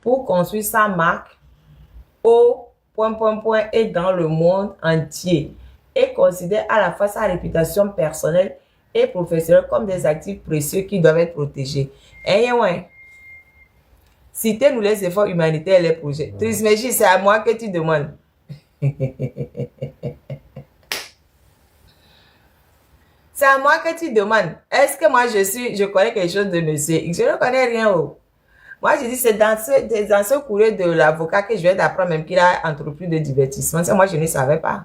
pour construire sa marque au ... et dans le monde entier et considère à la fois sa réputation personnelle et professionnelle comme des actifs précieux qui doivent être protégés. Eh ouais. Citez-nous les efforts humanitaires et les projets. Trismegie, c'est à moi que tu demandes. C'est à moi que tu demandes. Est-ce que moi je connais quelque chose de monsieur X? Je ne connais rien. Oh. Moi, je dis, c'est dans ce courrier de l'avocat que je viens d'apprendre même qu'il a entrepris de divertissement. Ça, moi, je ne savais pas.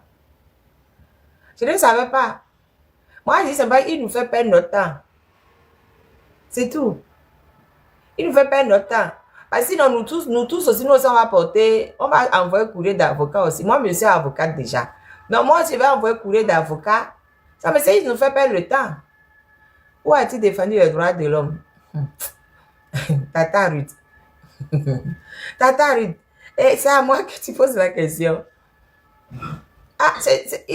Je ne savais pas. Moi, je dis, c'est pas, il nous fait perdre notre temps. C'est tout. Il nous fait perdre notre temps. Parce que sinon, nous tous aussi, nous aussi, on va envoyer courrier d'avocat aussi. Moi, je suis avocate déjà. Donc, moi, je vais envoyer courrier d'avocat. Ça me dit, il nous fait perdre le temps. Où as-tu défendu les droits de l'homme? Tata Ruth. Tata Ruth. Et c'est à moi que tu poses la question. Ah,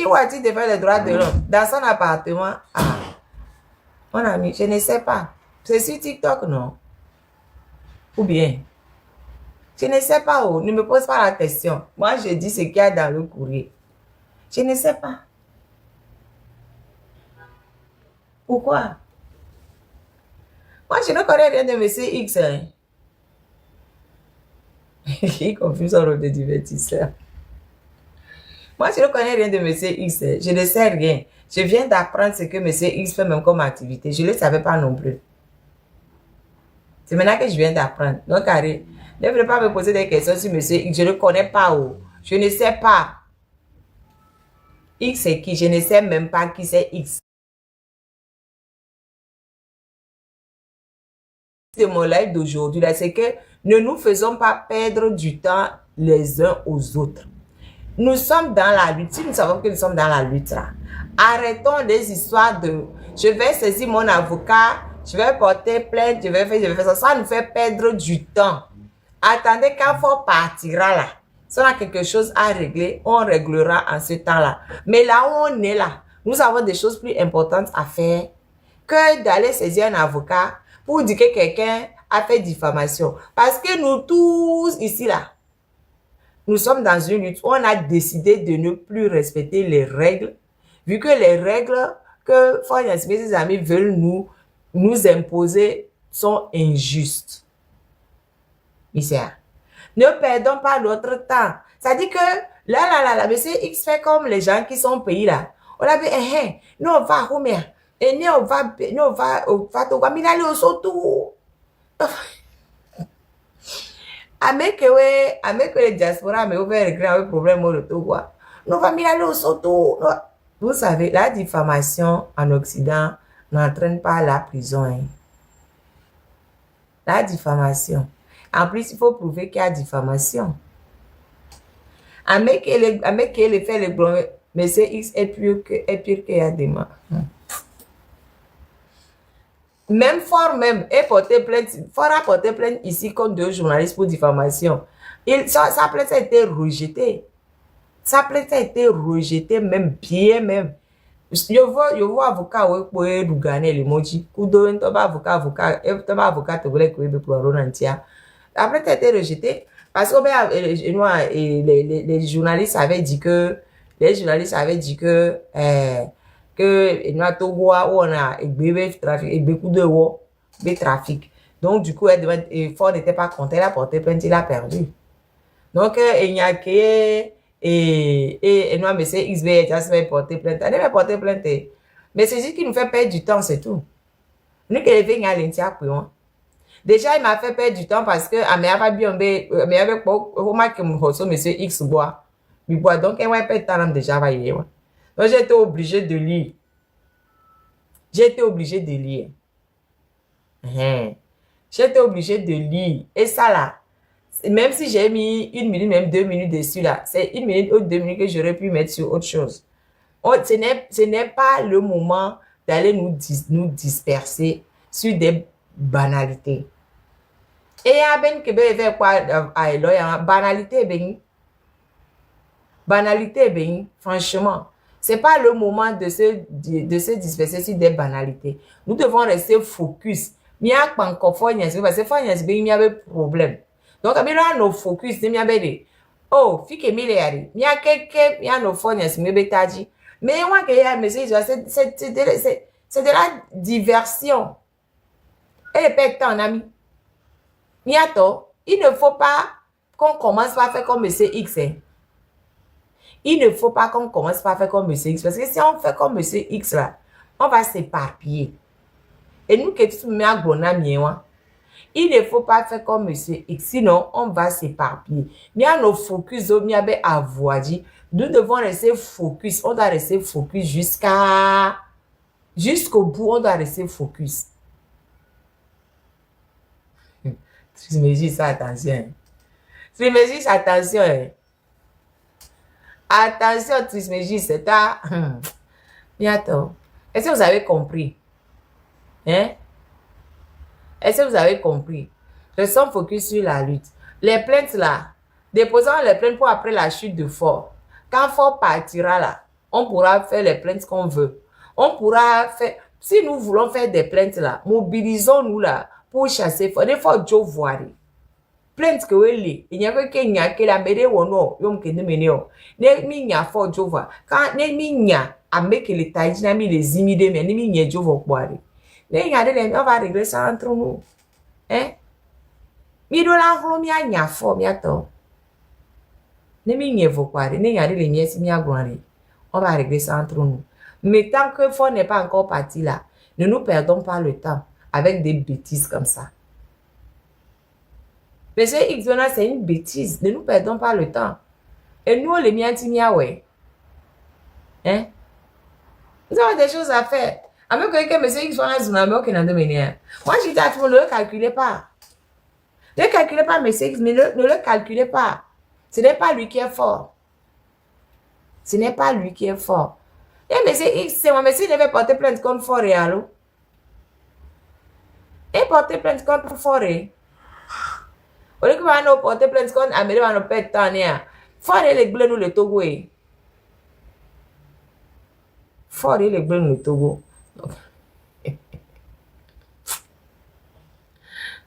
où a-t-il défendu les droits de l'homme? Dans son appartement? Ah, mon ami, je ne sais pas. C'est sur TikTok, non? Ou bien? Je ne sais pas où. Ne me pose pas la question. Moi, je dis ce qu'il y a dans le courrier. Je ne sais pas. Pourquoi? Moi, je ne connais rien de M. X. Hein. Il confuse son rôle de divertisseur. Moi, je ne connais rien de M. X. Hein. Je ne sais rien. Je viens d'apprendre ce que M. X fait même comme activité. Je ne le savais pas non plus. C'est maintenant que je viens d'apprendre. Donc, Harry, ne voulez pas me poser des questions sur M. X. Je ne connais pas où. Je ne sais pas. X c'est qui? Je ne sais même pas qui c'est X. De mon live d'aujourd'hui, là, c'est que ne nous faisons pas perdre du temps les uns aux autres. Nous sommes dans la lutte. Si nous savons que nous sommes dans la lutte, là, arrêtons les histoires de je vais saisir mon avocat, je vais porter plainte, je vais faire ça. Ça nous fait perdre du temps. Attendez quand Fort partira là. Si on a quelque chose à régler, on réglera en ce temps-là. Mais là où on est là, nous avons des choses plus importantes à faire que d'aller saisir un avocat pour dire que quelqu'un a fait diffamation. Parce que nous tous ici là, nous sommes dans une lutte où on a décidé de ne plus respecter les règles, vu que les règles que Foynes et ses amis veulent nous imposer sont injustes. Misère. Ne perdons pas notre temps. Ça dit que là, monsieur X fait comme les gens qui sont au pays là. On a dit, nous on va à Homer. Et nous on va au Fatou. Mais là, au Sotou. Avec les diaspora, mais ouvert le grand problème au tout quoi. Nous va aller au Sotou. Vous savez, la diffamation en Occident n'entraîne pas la prison. Hein. La diffamation. En plus, il faut prouver qu'il y a diffamation. Avec qu'il fait le bon, mais c'est X est pire qu'il y a des mains. Même Fort même est porté plainte. Fort a porté plainte ici contre 2 journalistes pour diffamation. Sa plainte a été rejetée. Sa plainte a été rejetée, même bien même. Je vois avocat pour gagner les moji. Kudo avocat te voulait que pour Ronantia. La plainte a été rejetée parce que les journalistes avaient dit que il y a Togo où on a trafic. Donc, du coup, Ford n'était pas content, il a porté plainte, il a perdu. Donc, il y a que et nous, M. XB, il a porté plainte. Il a porté plainte. Mais c'est juste qu'il nous fait perdre du temps, c'est tout. Nous, qui est à l'intérieur, déjà, il m'a fait perdre du temps parce que M. X boit. Il boit, donc, il va perdre de temps déjà. Donc, j'ai été obligé de lire. J'ai été obligé de lire. J'ai été obligé de lire. Et ça là, même si j'ai mis 1 minute, même 2 minutes dessus là, c'est 1 minute ou 2 minutes que j'aurais pu mettre sur autre chose. Ce n'est pas le moment d'aller nous disperser sur des banalités. Et il y a ben que ben quoi banalité ben franchement. C'est pas le moment de se disperser sur des banalités. Nous devons rester focus. Il y a pas encore parce que il y avait problème. Donc, il y a nos focus, il y a des oh, fi que milliards, il y a quelques, il y a nos fonds, il y a ce que mais moi, c'est de la diversion. Et le père ton ami. Miato, il ne faut pas qu'on commence par faire comme Monsieur X. Hein. Il ne faut pas qu'on commence par faire comme Monsieur X. Parce que si on fait comme Monsieur X, là, on va s'éparpiller. Et nous, qui sommes il ne faut pas faire comme Monsieur X. Sinon, on va s'éparpiller. Mais à nos focus, nous devons rester focus. On doit rester focus jusqu'au bout. On doit rester focus. Trismégis, attention. Trismégis, attention. Attention, Trismégis, c'est ta... Bientôt. Est-ce que vous avez compris? Hein? Est-ce que vous avez compris? Restons focus sur la lutte. Les plaintes là, déposons les plaintes pour après la chute de Fort. Quand Fort partira là, on pourra faire les plaintes qu'on veut. On pourra faire... Si nous voulons faire des plaintes là, mobilisons-nous là pour chasser Fort. Des fois, Joe voir. Plainte que oui, il y a que la médaille ou non, yom que ne meneo. Ne mi nya Fort Joe voir. Quand ne mi nya, à mettre les tailles, n'a mis les immigrés, mais ne mi nya Joe voir. On va régler ça entre nous. Hein? Mi do la hlo mi anya fo mi ato. Ne mi nye vo kware, ne yare les miens si mi agouari. On va régler ça entre nous. Mais tant que Fort n'est pas encore parti là, ne nous perdons pas le temps avec des bêtises comme ça. Mais ce X, c'est une bêtise. Ne nous perdons pas le temps. Et nous, les miens, ouais. Hein? Nous avons des choses à faire. À même que M. X soit un moi, je dis à tout le monde, ne le calculez pas. Ne calculez pas M. X, mais ne le calculez pas. Ce n'est pas lui qui est fort. Ce n'est pas lui qui est fort. Et M. X, c'est moi, mais s'il devait porter plainte contre Forêt, allô? Et porter plainte contre Forêt. Au lieu que nous porter plainte contre Amélie, on va nous perdre temps. Forêt, les bleus, nous le Togo. Forêt, les bleus, nous le Togo.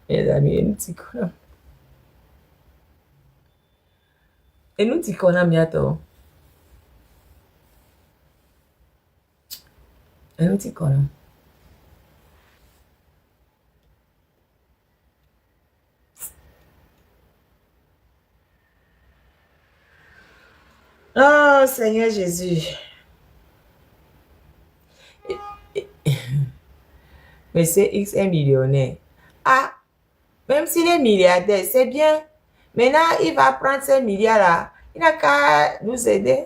Mes amis, nous t'y connaissons. Et nous t'y connaissons bientôt. Et nous t'y connaissons. Oh, Seigneur Jésus. Mais c'est X est millionnaire. Ah, même s'il est milliardaire, c'est bien. Maintenant, il va prendre ces milliards-là. Il n'a qu'à nous aider.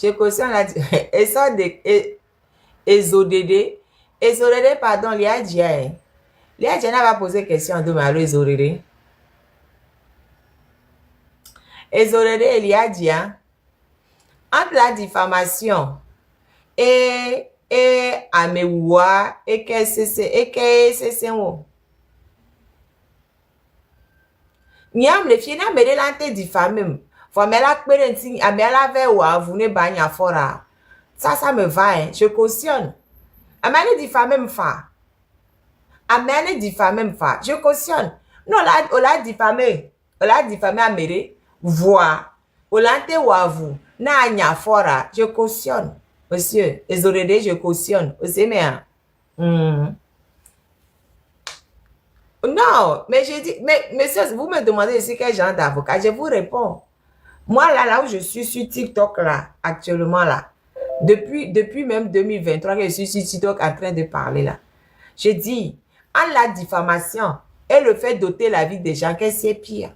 Je cautionne la... Et ça, Ezodede. Ezodede, pardon, Lia Dia. Lia Dia n'a pas posé question de Malo Ezodede. Ezodede et Lia Dia. Entre la diffamation et Amewa et KCC. Niam le fie na mede lante diffamé. Faut me la kperenti amela ve wa vous ne banya fora. Ça me va hein, je cautionne. Amene diffamé me fa. Amene diffamé me fa. Je cautionne. Non là on l'a diffamé. On l'a diffamé amere voix. Olante wa vous na anya fora. Je cautionne. Monsieur, Ezorede, je cautionne. Vous aimez hein? Non, mais j'ai dit, mais monsieur, vous me demandez ici quel genre d'avocat, je vous réponds. Moi, là où je suis sur TikTok, là, actuellement, là, depuis même 2023 que je suis sur TikTok en train de parler, là, je dis, en la diffamation et le fait d'ôter la vie des gens, qu'est-ce qui est pire?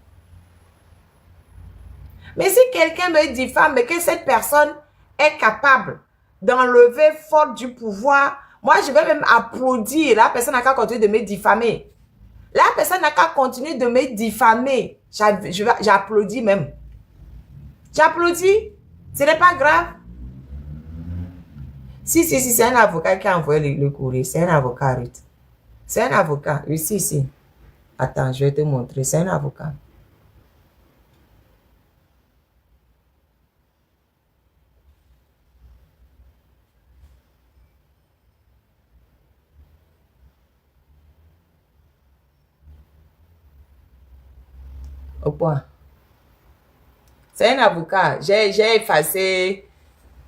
Mais si quelqu'un me diffame, mais que cette personne est capable d'enlever Fort du pouvoir, moi, je vais même applaudir. La personne n'a qu'à continuer de me diffamer. La personne n'a qu'à continuer de me diffamer. J'applaudis même. J'applaudis. Ce n'est pas grave. Si, c'est un avocat qui a envoyé le courrier. C'est un avocat, Ruth. C'est un avocat. Ici. Attends, je vais te montrer. C'est un avocat. Au point. C'est un avocat. J'ai effacé...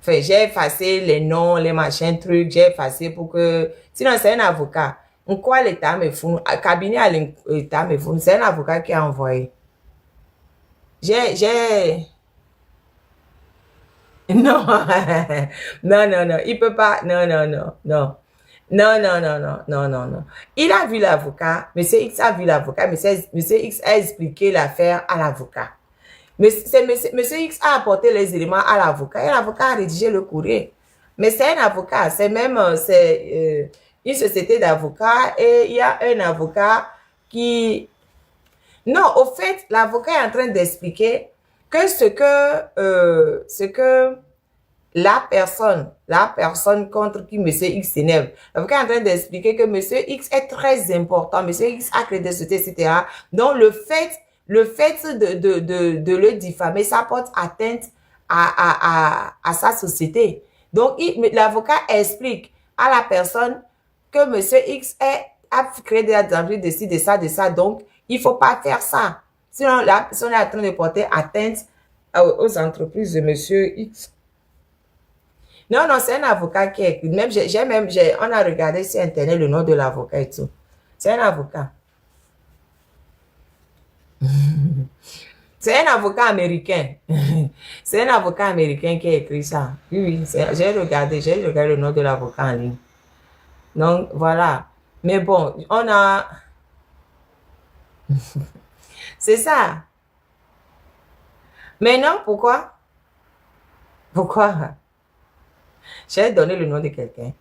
Enfin, j'ai effacé les noms, les machins, trucs. J'ai effacé pour que... Sinon, c'est un avocat. En quoi l'État me fout? Cabinet à l'État me fout. C'est un avocat qui a envoyé. J'ai... Non, non, non, non, il peut pas, non, non, non, non, non, non, non, non, non, non, non. Il a vu l'avocat, monsieur X a vu l'avocat, monsieur X a expliqué l'affaire à l'avocat. Monsieur X a apporté les éléments à l'avocat et l'avocat a rédigé le courrier. Mais c'est un avocat, c'est même, c'est une société d'avocats et il y a un avocat qui... Non, au fait, l'avocat est en train d'expliquer que ce que la personne contre qui monsieur X s'énerve, l'avocat est en train d'expliquer que monsieur X est très important, monsieur X a créé des sociétés, etc. Donc, le fait de le diffamer, ça porte atteinte à sa société. Donc, l'avocat explique à la personne que monsieur X a créé des entreprises de ça. Donc, il ne faut pas faire ça. Sinon, la personne est en train de porter atteinte aux entreprises de monsieur X. Non, non, c'est un avocat qui est... on a regardé sur Internet le nom de l'avocat et tout. C'est un avocat. C'est un avocat américain. C'est un avocat américain qui a écrit ça. Oui, oui, j'ai regardé le nom de l'avocat en ligne. Donc, voilà. Mais bon, on a... C'est ça. Mais non, pourquoi? Pourquoi? J'ai donné le nom de quelqu'un.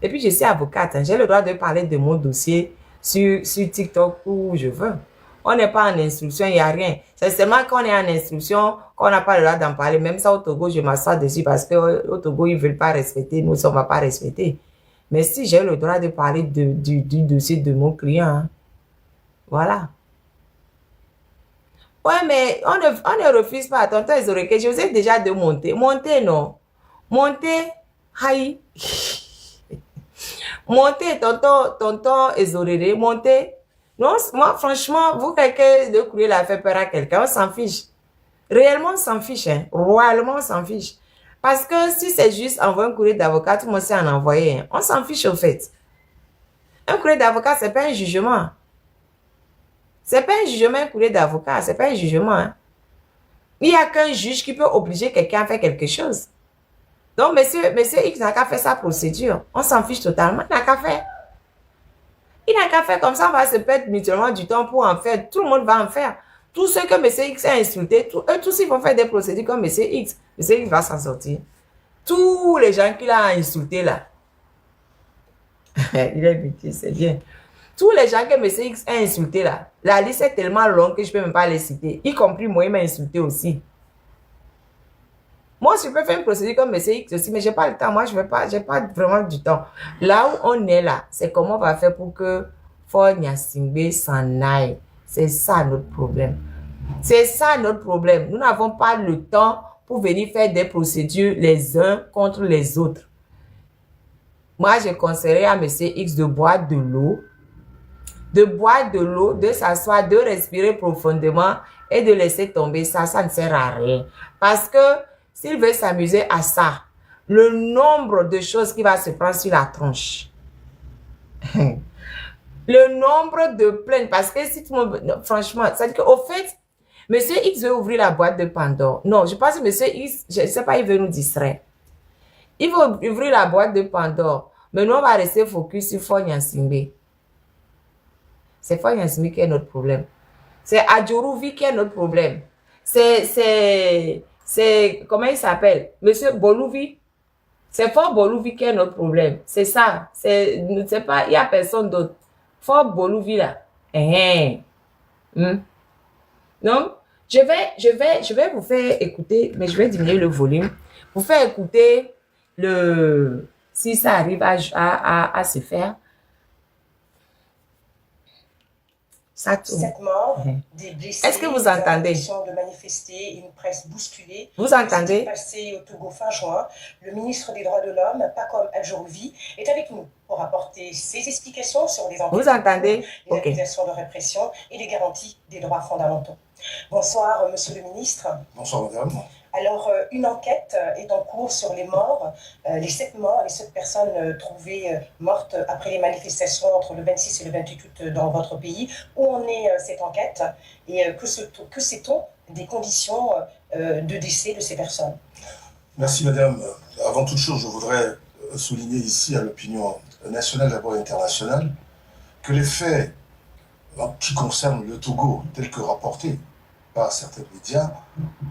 Et puis, je suis avocate. J'ai le droit de parler de mon dossier sur TikTok où je veux. On n'est pas en instruction, il n'y a rien. C'est seulement quand on est en instruction qu'on n'a pas le droit d'en parler. Même ça, au Togo, je m'assois dessus parce qu'au Togo, ils ne veulent pas respecter. Nous, on ne va pas respecter. Mais si j'ai le droit de parler du dossier de mon client, hein, voilà. Ouais, mais on ne refuse pas. Tonton Ezoreke, je vous ai déjà de monter. Monter, non. Monter, aïe. Monter, tonton Ezoreke, monter. Non, moi, franchement, vous, quelqu'un de courir la fait peur à quelqu'un, on s'en fiche. Réellement, on s'en fiche, hein. Royalement, on s'en fiche. Parce que si c'est juste envoyer un courrier d'avocat, tout le monde sait en envoyer. Hein. On s'en fiche, au fait. Un courrier d'avocat, c'est pas un jugement. C'est pas un jugement, un courrier d'avocat. C'est pas un jugement. Hein. Il n'y a qu'un juge qui peut obliger quelqu'un à faire quelque chose. Donc, monsieur X n'a qu'à faire sa procédure. On s'en fiche totalement. Il n'a qu'à faire. Il n'a qu'à faire comme ça, on va se perdre mutuellement du temps pour en faire. Tout le monde va en faire. Tous ceux que monsieur X a insulté, eux tous ils vont faire des procédures comme monsieur X. Monsieur X va s'en sortir. Tous les gens qu'il a insultés là. Il est buté, c'est bien. Tous les gens que monsieur X a insultés là, la liste est tellement longue que je ne peux même pas les citer. Y compris moi, il m'a insulté aussi. Moi, je peux faire une procédure comme monsieur X aussi, mais je n'ai pas le temps. Moi, je n'ai pas vraiment du temps. Là où on est là, c'est comment on va faire pour que Faure Gnassingbé s'en aille. C'est ça notre problème. C'est ça notre problème. Nous n'avons pas le temps pour venir faire des procédures les uns contre les autres. Moi, je conseillerais à monsieur X de boire de l'eau, de s'asseoir, de respirer profondément et de laisser tomber ça. Ça ne sert à rien. Parce que s'il veut s'amuser à ça, le nombre de choses qui va se prendre sur la tronche. Le nombre de plaintes. Parce que si tout le monde... Non, franchement, ça dit qu'au fait, monsieur X veut ouvrir la boîte de Pandore. Non, je pense que monsieur X, je ne sais pas, il veut nous distraire. Il veut ouvrir la boîte de Pandore. Mais nous, on va rester focus sur Faure Gnassingbé. C'est Faure Gnassingbé qui est notre problème. C'est Adjorouvi qui est notre problème. C'est comment il s'appelle? Monsieur Bolouvi. C'est Faure Bolouvi qui est notre problème. C'est ça. C'est pas, il n'y a personne d'autre. Faure Bolouvi là. Donc, je vais vous faire écouter, mais je vais diminuer le volume. Vous faire écouter si ça arrive à se faire. Ça tourne. 7 morts, des blessés. Est-ce que vous entendez? De manifester, une presse bousculée. Vous entendez? Passé au Togo fin juin, le ministre des Droits de l'Homme, Pacome Adjourovi, est avec nous pour apporter ses explications sur les enquêtes. Vous entendez? Les accusations de répression et les garanties des droits fondamentaux. Bonsoir, monsieur le ministre. Bonsoir, madame. Alors, une enquête est en cours sur les morts, les 7 morts, les 7 personnes trouvées mortes après les manifestations entre le 26 et le 28 août dans votre pays. Où en est cette enquête et que sait-on des conditions de décès de ces personnes? Merci, madame. Avant toute chose, je voudrais souligner ici à l'opinion nationale, d'abord internationale, que les faits qui concernent le Togo, tels que rapportés par certains médias,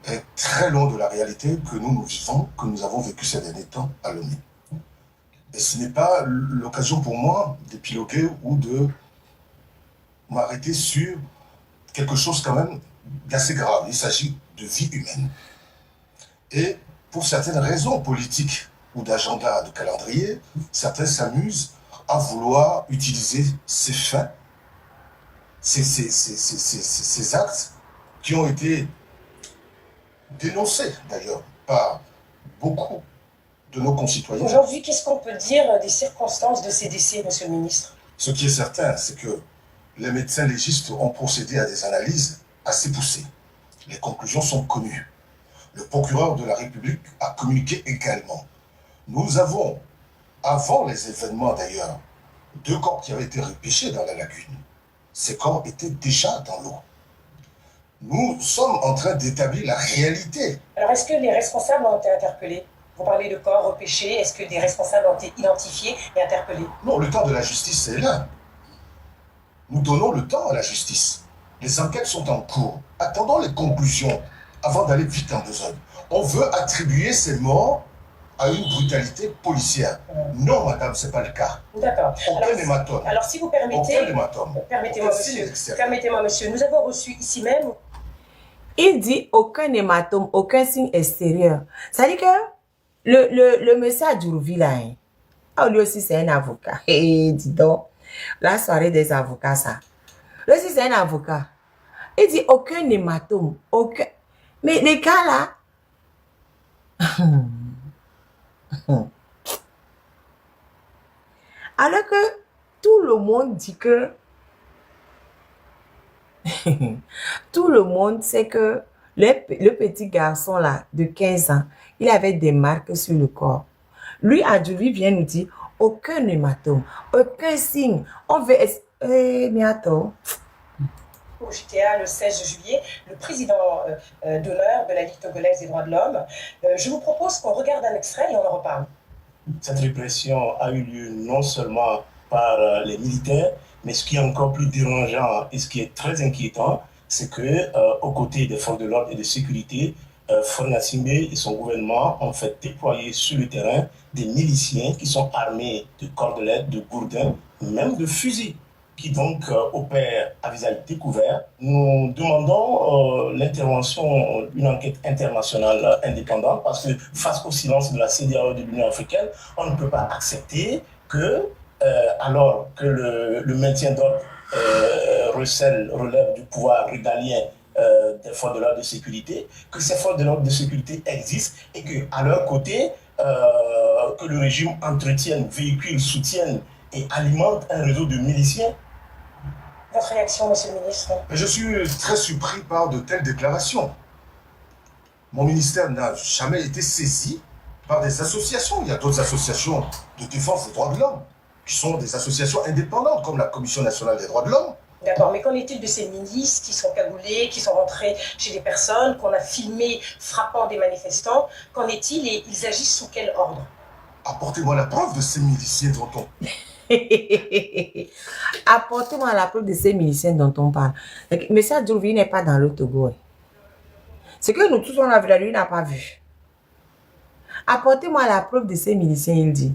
est très loin de la réalité que nous vivons, que nous avons vécu ces derniers temps à Lomé. Et ce n'est pas l'occasion pour moi d'épiloguer ou de m'arrêter sur quelque chose quand même d'assez grave. Il s'agit de vie humaine. Et pour certaines raisons politiques ou d'agenda, de calendrier, certains s'amusent à vouloir utiliser ces faits, ces actes qui ont été dénoncés d'ailleurs par beaucoup de nos concitoyens. Aujourd'hui, qu'est-ce qu'on peut dire des circonstances de ces décès, monsieur le ministre? Ce qui est certain, c'est que les médecins légistes ont procédé à des analyses assez poussées. Les conclusions sont connues. Le procureur de la République a communiqué également. Nous avons, avant les événements d'ailleurs, 2 corps qui avaient été repêchés dans la lagune. Ces corps étaient déjà dans l'eau. Nous sommes en train d'établir la réalité. Alors, est-ce que les responsables ont été interpellés? Vous parlez de corps repêchés, est-ce que des responsables ont été identifiés et interpellés? Non, le temps de la justice est là. Nous donnons le temps à la justice. Les enquêtes sont en cours. Attendons les conclusions avant d'aller vite en besogne. On veut attribuer ces morts à une brutalité policière. Non, madame, ce n'est pas le cas. D'accord. Aucun hématome. Alors, si vous permettez... Aucun hématome. Permettez-moi, monsieur. Nous avons reçu ici même... Il dit aucun hématome, aucun signe extérieur. Ça dit que le monsieur Adjourovi là, lui aussi c'est un avocat. Et dis donc, la soirée des avocats ça. Lui aussi c'est un avocat. Il dit aucun hématome, aucun... Mais les gars là... Alors que tout le monde dit que... Tout le monde sait que le petit garçon là, de 15 ans, il avait des marques sur le corps. Lui, Adjourovi vient nous dire, aucun hématome, aucun signe. On veut... mais attends... Au JTA le 16 juillet, le président d'honneur de la Ligue togolaise des droits de l'homme. Je vous propose qu'on regarde un extrait et on en reparle. Cette répression a eu lieu non seulement par les militaires, mais ce qui est encore plus dérangeant et ce qui est très inquiétant, c'est que aux côtés des forces de l'ordre et de sécurité, Faure Gnassingbé et son gouvernement ont fait déployer sur le terrain des miliciens qui sont armés de cordelettes, de gourdins, même de fusils, qui donc opèrent à visage découvert. Nous demandons l'intervention d'une enquête internationale indépendante parce que face au silence de la CEDEAO et de l'Union africaine, on ne peut pas accepter que, alors que le maintien d'ordre relève du pouvoir régalien des forces de l'ordre de sécurité, que ces forces de l'ordre de sécurité existent et qu'à leur côté, que le régime entretienne, véhicule, soutienne et alimente un réseau de miliciens. Votre réaction, monsieur le ministre? Je suis très surpris par de telles déclarations. Mon ministère n'a jamais été saisi par des associations. Il y a d'autres associations de défense des droits de l'homme qui sont des associations indépendantes, comme la Commission nationale des droits de l'homme. D'accord, mais qu'en est-il de ces milices qui sont cagoulés, qui sont rentrés chez des personnes, qu'on a filmées frappant des manifestants? Qu'en est-il et ils agissent sous quel ordre? Apportez-moi la preuve de ces miliciens dont on... Apportez-moi la preuve de ces miliciens dont on parle. Monsieur Adjourovi n'est pas dans le Togo. Ce que nous tous on a vu, lui n'a pas vu. Apportez-moi la preuve de ces miliciens, il dit.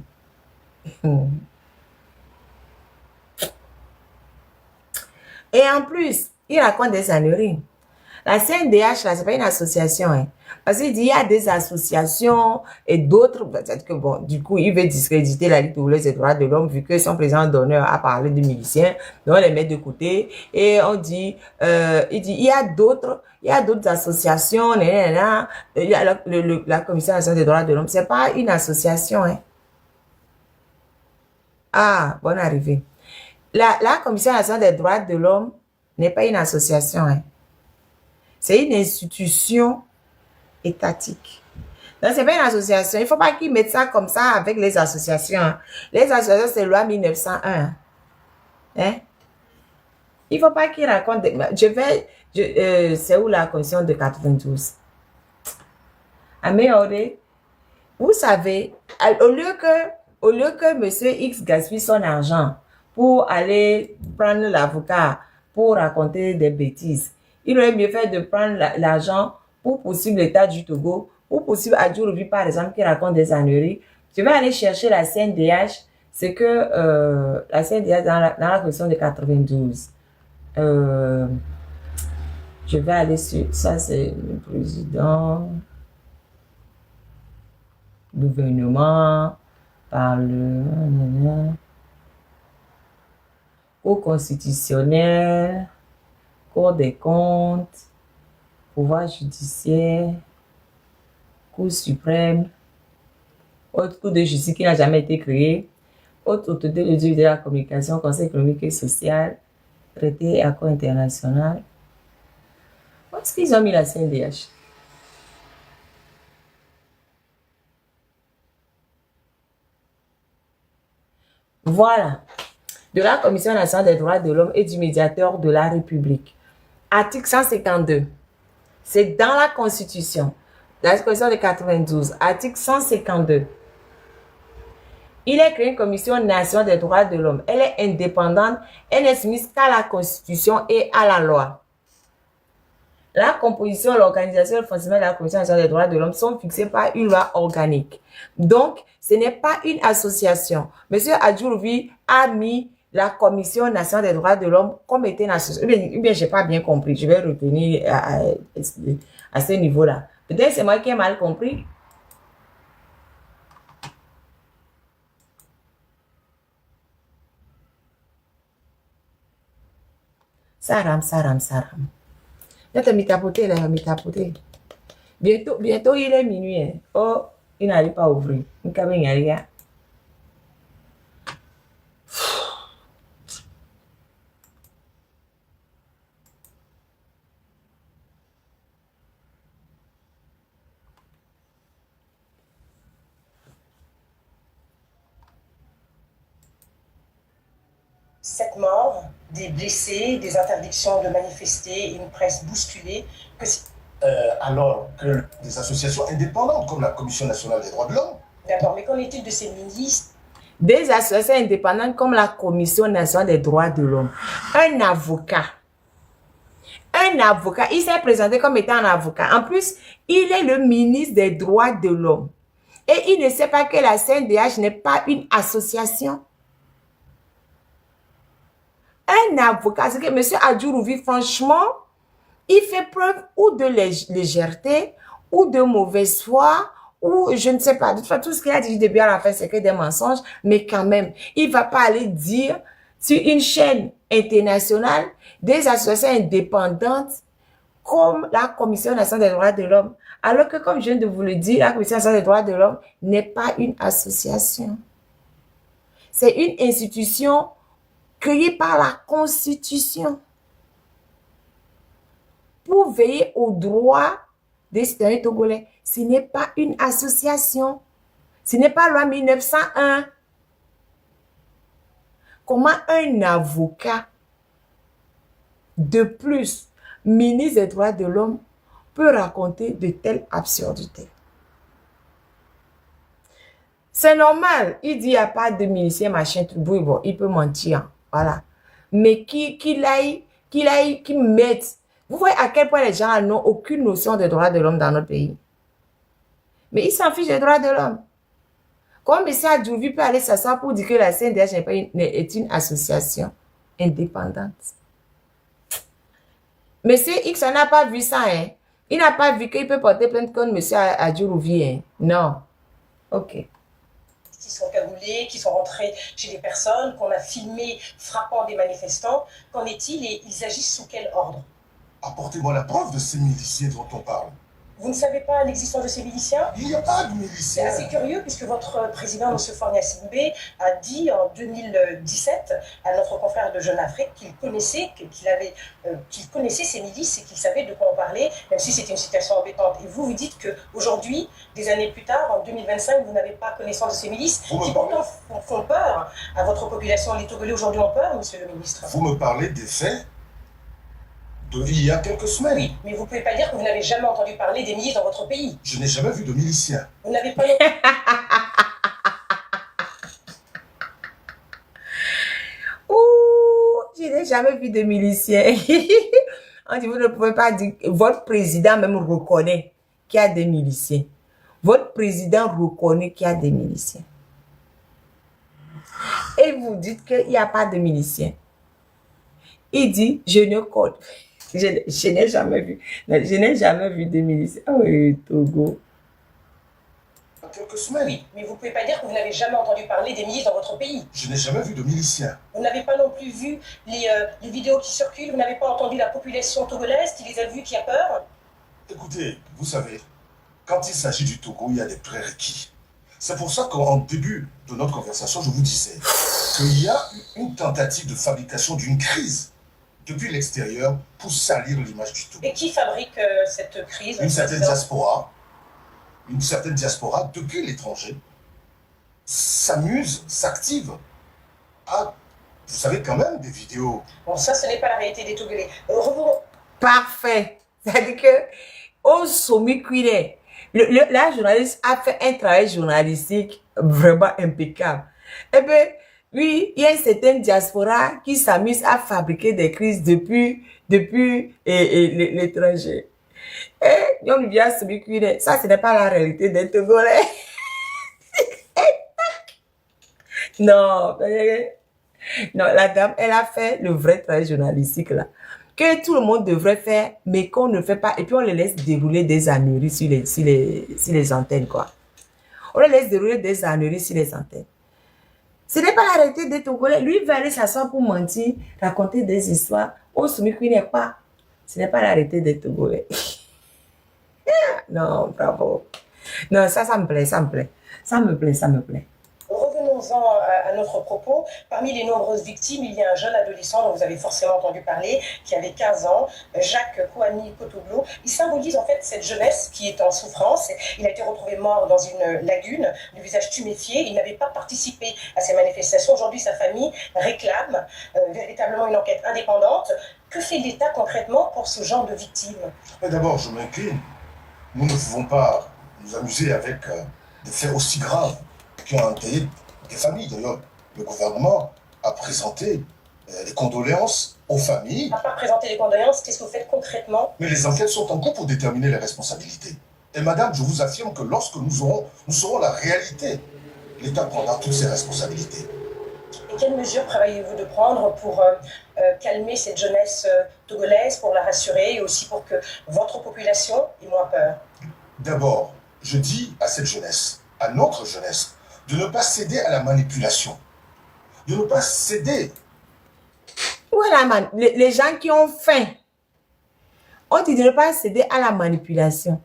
Et en plus, il raconte des âneries. La CNDH, là, c'est pas une association, hein. Parce qu'il dit, il y a des associations et d'autres, peut-être que bon, du coup, il veut discréditer la Ligue togolaise des droits de l'homme, vu que son président d'honneur a parlé de miliciens, donc on les met de côté, et on dit, il dit, il y a d'autres associations, il y a la Commission nationale des droits de l'homme, c'est pas une association, hein. Ah, bonne arrivée. La Commission nationale des droits de l'homme n'est pas une association, hein. C'est une institution étatique. Donc, c'est pas une association. Il ne faut pas qu'ils mettent ça comme ça avec les associations, hein. Les associations, c'est loi 1901. Hein? Il ne faut pas qu'ils racontent... c'est où la commission de 92? Améliorer. Vous savez, au lieu que monsieur X gaspille son argent pour aller prendre l'avocat pour raconter des bêtises, il aurait mieux fait de prendre l'argent pour poursuivre l'État du Togo, pour poursuivre Adjouroubi, par exemple, qui raconte des âneries. Je vais aller chercher la CNDH, c'est que la CNDH dans la question de 92. Je vais aller sur... Ça, c'est le président... Gouvernement, par le... Cour constitutionnelle, Cour des comptes, pouvoir judiciaire, Cour suprême, haute cour de justice qui n'a jamais été créée, haute autorité de la communication, Conseil économique et social, traité et accord international. Où est-ce qu'ils ont mis la CNDH? Voilà. De la Commission nationale des droits de l'homme et du médiateur de la République. Article 152. C'est dans la Constitution. La Constitution de 92. Article 152. Il est créé une Commission nationale des droits de l'homme. Elle est indépendante. Elle n'est soumise qu'à la Constitution et à la loi. La composition, l'organisation et le fonctionnement de la Commission nationale des droits de l'homme sont fixés par une loi organique. Donc, ce n'est pas une association. Monsieur Adjouroubi a mis la Commission nationale des droits de l'homme comme étant une association. Ou bien je n'ai pas bien compris. Je vais retenir à ce niveau-là. Peut-être c'est moi qui ai mal compris. Ça rame. Là, m'y tapoter. Bientôt, il est minuit. Hein. Oh, il n'arrive pas à ouvrir. Cette mort, des blessés, des interdictions de manifester, une presse bousculée, alors que des associations indépendantes comme la Commission nationale des droits de l'homme. D'accord, mais qu'en est-il de ces ministres? Des associations indépendantes comme la Commission nationale des droits de l'homme. Un avocat, il s'est présenté comme étant un avocat. En plus, il est le ministre des droits de l'homme. Et il ne sait pas que la CNDH n'est pas une association. Un avocat, c'est que M. Adjouroubi, franchement, il fait preuve ou de légèreté, ou de mauvaise foi, ou je ne sais pas. De toute façon, tout ce qu'il a dit du début à la fin, c'est que des mensonges, mais quand même, il ne va pas aller dire sur une chaîne internationale des associations indépendantes comme la Commission nationale des droits de l'homme. Alors que, comme je viens de vous le dire, la Commission nationale des droits de l'homme n'est pas une association. C'est une institution créée par la Constitution pour veiller aux droits des citoyens togolais. Ce n'est pas une association. Ce n'est pas loi 1901. Comment un avocat, de plus, ministre des droits de l'homme, peut raconter de telles absurdités? C'est normal. Il dit il n'y a pas de miliciens, machin, tout bon, il peut mentir. Voilà. Mais qu'il mette. Vous voyez à quel point les gens n'ont aucune notion des droits de l'homme dans notre pays. Mais ils s'en fichent des droits de l'homme. Comme M. Adjouroubi peut aller s'asseoir pour dire que la CNDH est une association indépendante. Monsieur X n'a pas vu ça, hein. Il n'a pas vu qu'il peut porter plainte contre monsieur Adjurouvi, hein. Non. Ok. Qui sont cagoulés, qui sont rentrés chez des personnes, qu'on a filmé frappant des manifestants. Qu'en est-il et ils agissent sous quel ordre? Apportez-moi la preuve de ces miliciens dont on parle. Vous ne savez pas l'existence de ces miliciens? Il n'y a pas de C'est miliciens. assez curieux puisque votre président, M. Fornia Simbe, a dit en 2017 à notre confrère de Jeune Afrique qu'il connaissait, qu'il connaissait ces milices et qu'il savait de quoi on parlait, même si c'était une situation embêtante. Et vous dites qu'aujourd'hui, des années plus tard, en 2025, vous n'avez pas connaissance de ces milices qui pourtant font peur à votre population. Les Togolais aujourd'hui ont peur, monsieur le ministre. Vous me parlez des faits d'il y a quelques semaines. Oui, mais vous ne pouvez pas dire que vous n'avez jamais entendu parler des milices dans votre pays. Je n'ai jamais vu de miliciens. Vous n'avez pas... Ouh, je n'ai jamais vu de miliciens. On dit, vous ne pouvez pas dire, votre président même reconnaît qu'il y a des miliciens. Votre président reconnaît qu'il y a des miliciens. Et vous dites qu'il n'y a pas de miliciens. Il dit, je ne connais. Je n'ai jamais vu. Je n'ai jamais vu de miliciens. Ah oui, Togo. Quelques semaines. Oui, mais vous ne pouvez pas dire que vous n'avez jamais entendu parler des milices dans votre pays. Je n'ai jamais vu de miliciens. Vous n'avez pas non plus vu les vidéos qui circulent, vous n'avez pas entendu la population togolaise qui les a vues, qui a peur. Écoutez, vous savez, quand il s'agit du Togo, il y a des prérequis. C'est pour ça qu'en début de notre conversation, je vous disais qu'il y a une tentative de fabrication d'une crise depuis l'extérieur pour salir l'image du Togo. Et qui fabrique cette crise? Une certaine diaspora, depuis l'étranger, s'amuse, s'active à, vous savez, quand même, des vidéos. Bon, ça, ce n'est pas la réalité des Togolais. Revenons. Parfait. C'est-à-dire que, au sommet cuiré, la journaliste a fait un travail journalistique vraiment impeccable. Eh bien, oui, il y a une certaine diaspora qui s'amuse à fabriquer des crises depuis l'étranger. Et on vient à sommet cuiré. Ça, ce n'est pas la réalité des Togolais. Non, non, la dame, elle a fait le vrai travail journalistique là. Que tout le monde devrait faire, mais qu'on ne fait pas. Et puis on les laisse dérouler des âneries sur les antennes, quoi. On les laisse dérouler des âneries sur les antennes. Ce n'est pas la réalité des Togolais. Lui, il va aller s'asseoir pour mentir, raconter des histoires. Au sommet qui n'est pas. Ce n'est pas la réalité des Togolais. Non, bravo. Non, ça me plaît, ça me plaît. Ça me plaît, ça me plaît. Revenons-en à notre propos. Parmi les nombreuses victimes, il y a un jeune adolescent dont vous avez forcément entendu parler, qui avait 15 ans, Jacques Kouani Kotoglo. Il symbolise en fait cette jeunesse qui est en souffrance. Il a été retrouvé mort dans une lagune, le visage tuméfié. Il n'avait pas participé à ces manifestations. Aujourd'hui, sa famille réclame véritablement une enquête indépendante. Que fait l'État concrètement pour ce genre de victimes? D'abord, je m'incline. Nous ne pouvons pas nous amuser avec des faits aussi graves qui ont endeuillé des familles. D'ailleurs, le gouvernement a présenté les condoléances aux familles. À part présenter les condoléances, qu'est-ce que vous faites concrètement? Mais les enquêtes sont en cours pour déterminer les responsabilités. Et madame, je vous affirme que lorsque nous saurons la réalité, l'État prendra toutes ses responsabilités. Et quelles mesures prévoyez-vous de prendre pour calmer cette jeunesse togolaise, pour la rassurer et aussi pour que votre population ait moins peur? D'abord, Je dis à cette jeunesse, à notre jeunesse, de ne pas céder à la manipulation. De ne pas céder. Voilà, man. Les gens qui ont faim. On dit de ne pas céder à la manipulation.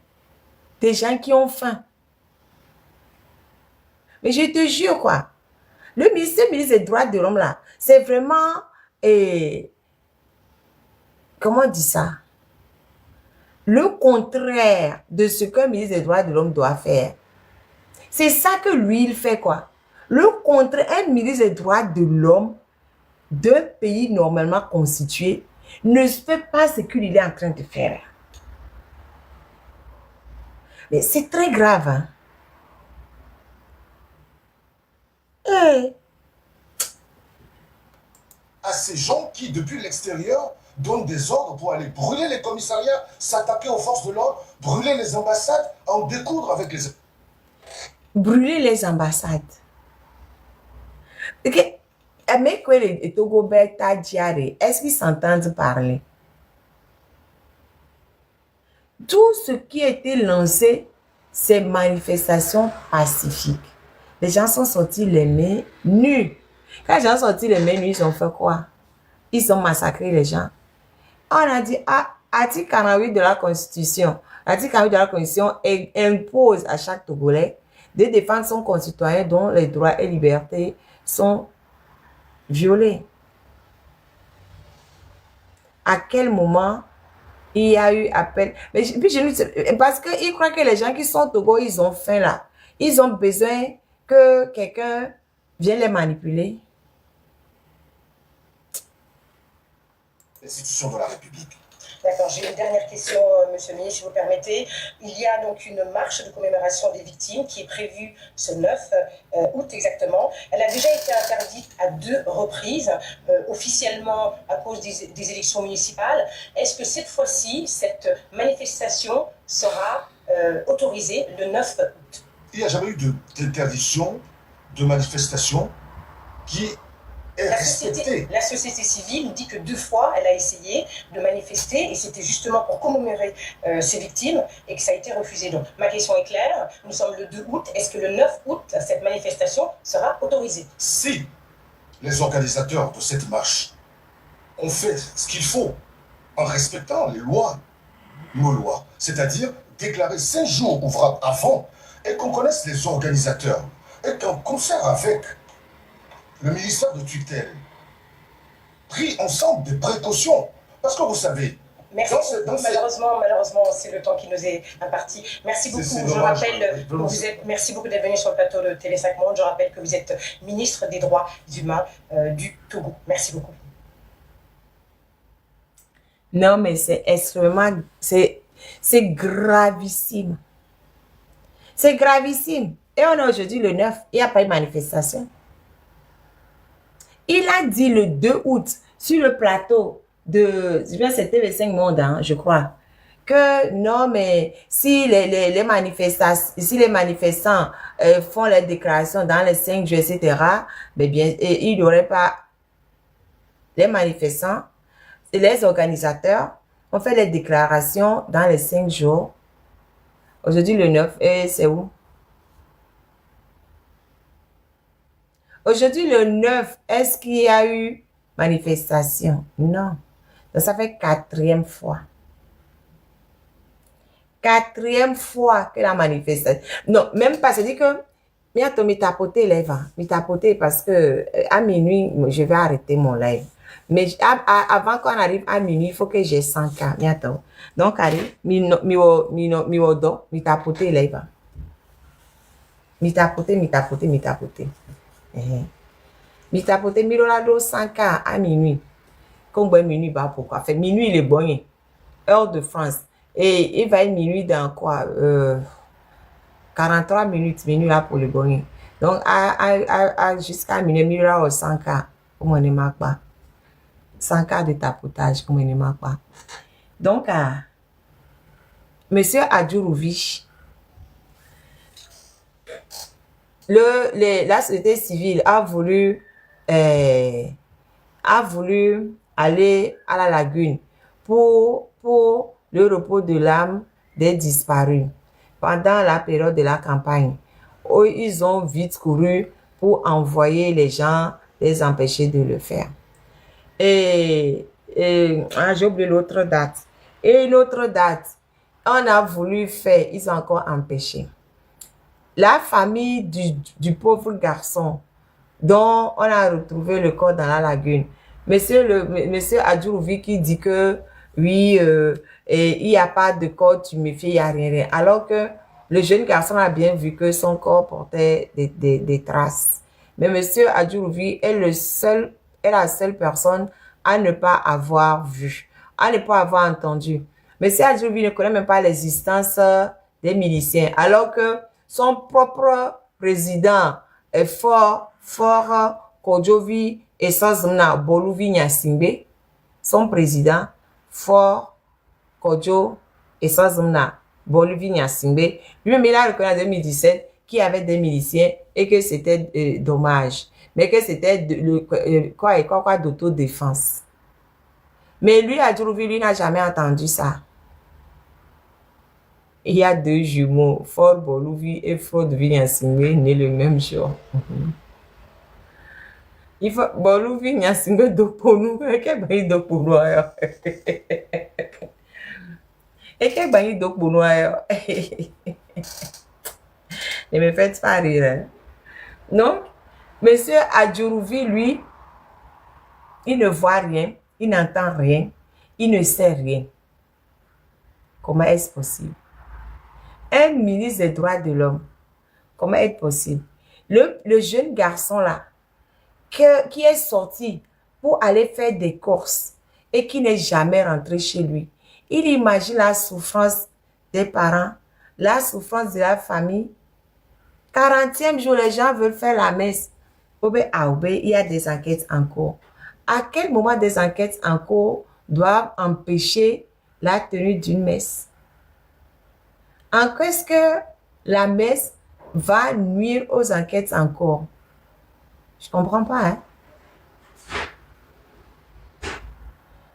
Des gens qui ont faim. Mais je te jure, quoi. Le ministre des droits de l'homme, là, c'est vraiment... comment on dit ça? Le contraire de ce qu'un ministre des droits de l'homme doit faire. C'est ça que lui, il fait, quoi. Le contraire, un ministre des droits de l'homme d'un pays normalement constitué ne fait pas ce qu'il est en train de faire. Mais c'est très grave, hein. À ces gens qui, depuis l'extérieur, donnent des ordres pour aller brûler les commissariats, s'attaquer aux forces de l'ordre, brûler les ambassades, en découdre avec les... Brûler les ambassades. Ok. Mais que les Togobeta Diaré, est-ce qu'ils s'entendent parler? Tout ce qui a été lancé, c'est manifestations pacifiques. Les gens sont sortis les mains nues. Quand les gens sont sortis les mains nues, ils ont fait quoi? Ils ont massacré les gens. On a dit, ah, article 48 de la Constitution. L'article 48 de la Constitution impose à chaque Togolais de défendre son concitoyen dont les droits et libertés sont violés. À quel moment il y a eu appel? Mais puis parce qu'ils croient que les gens qui sont au Togo, ils ont faim là. Ils ont besoin que quelqu'un vienne les manipuler. L'institution de la République. D'accord, j'ai une dernière question, Monsieur le ministre, si vous permettez. Il y a donc une marche de commémoration des victimes qui est prévue ce 9 août exactement. Elle a déjà été interdite à 2 reprises, officiellement à cause des élections municipales. Est-ce que cette fois-ci, cette manifestation sera autorisée le 9 août? Il n'y a jamais eu d'interdiction de manifestation qui est respectée. La société civile dit que 2 fois, elle a essayé de manifester et c'était justement pour commémorer ces victimes et que ça a été refusé. Donc, ma question est claire. Nous sommes le 2 août. Est-ce que le 9 août, cette manifestation sera autorisée? Si les organisateurs de cette marche ont fait ce qu'il faut en respectant les lois, nos lois, c'est-à-dire déclarer 5 jours ouvrables avant et qu'on connaisse les organisateurs et qu'en concert avec le ministère de tutelle pris ensemble des précautions. Parce que vous savez, merci. Malheureusement, c'est le temps qui nous est imparti. Merci beaucoup. Je rappelle que vous êtes, merci beaucoup d'être venu sur le plateau de Télé 5 Monde. Je rappelle que vous êtes ministre des Droits humains du Togo. Merci beaucoup. Non, mais c'est extrêmement, c'est gravissime. C'est gravissime. Et on est aujourd'hui le 9, il n'y a pas eu de manifestation. Il a dit le 2 août sur le plateau de, c'était le 5 Monde, hein, je crois, que non, mais si les manifestants font les déclarations dans les 5 jours, etc., mais bien, il n'y aurait pas les manifestants, les organisateurs ont fait les déclarations dans les 5 jours. Aujourd'hui, le 9, et c'est où? Aujourd'hui, le 9, est-ce qu'il y a eu manifestation? Non. Donc, ça fait 4e fois. 4e fois que la manifestation. Non, même pas, c'est-à-dire que, bientôt, m'y tapoter les vents. M'y tapoter parce que, à minuit, je vais arrêter mon live. Mais avant qu'on arrive à minuit, il faut que j'ai 100K. Bientôt. Donc, allez, m'y tapoter les vents. M'y tapoter. Mi tapote mi la do 100K à minuit. Comme minuit, bah pourquoi? Fait minuit, il est bon. Heure de France. Et il va être minuit dans quoi? 43 minutes, minuit là pour le bon. Donc, jusqu'à minuit, mi la au 100K. Comme on ne marque pas. 100K de tapotage, comme on ne marque pas. Donc, Monsieur Adjourovic, la société civile a voulu aller à la lagune pour le repos de l'âme des disparus pendant la période de la campagne. Où ils ont vite couru pour envoyer les gens, les empêcher de le faire. J'ai oublié l'autre date. Et l'autre date, on a voulu faire, ils ont encore empêché. La famille du pauvre garçon dont on a retrouvé le corps dans la lagune. Monsieur Adjourovic qui dit que oui, il n'y a pas de corps tuméfié, il n'y a rien. Alors que le jeune garçon a bien vu que son corps portait des traces. Mais monsieur Adjourovic est la seule personne à ne pas avoir vu, à ne pas avoir entendu. Monsieur Adjourovic ne connaît même pas l'existence des miliciens. Alors que son propre président est fort Kodjovi et Sazmna Boluvi Nyasimbe. Son président, fort Kodjo et Sazmna Boluvi Nyasimbe. Lui-même, il a reconnu en 2017 qu'il y avait des miliciens et que c'était dommage. Mais que c'était quoi d'autodéfense. Mais lui, Adjourovic, lui n'a jamais entendu ça. Il y a deux jumeaux, Fort Bolouvi et Fraude Vignasingwe, nés le même jour. Il faut Bolouvi Vignasingwe Doponou. Qu'est-ce que c'est Doponou? Et qu'est-ce que c'est Doponou? Ne me faites pas rire. Donc, monsieur Adjurouvi, lui, il ne voit rien, il n'entend rien, il ne sait rien. Comment est-ce possible? Un ministre des droits de l'homme, comment est-ce possible? Le jeune garçon là, qui est sorti pour aller faire des courses et qui n'est jamais rentré chez lui, il imagine la souffrance des parents, la souffrance de la famille. 40e jour, les gens veulent faire la messe. Il y a des enquêtes en cours. À quel moment des enquêtes en cours doivent empêcher la tenue d'une messe? En qu'est-ce que la messe va nuire aux enquêtes en cours? Je ne comprends pas, hein?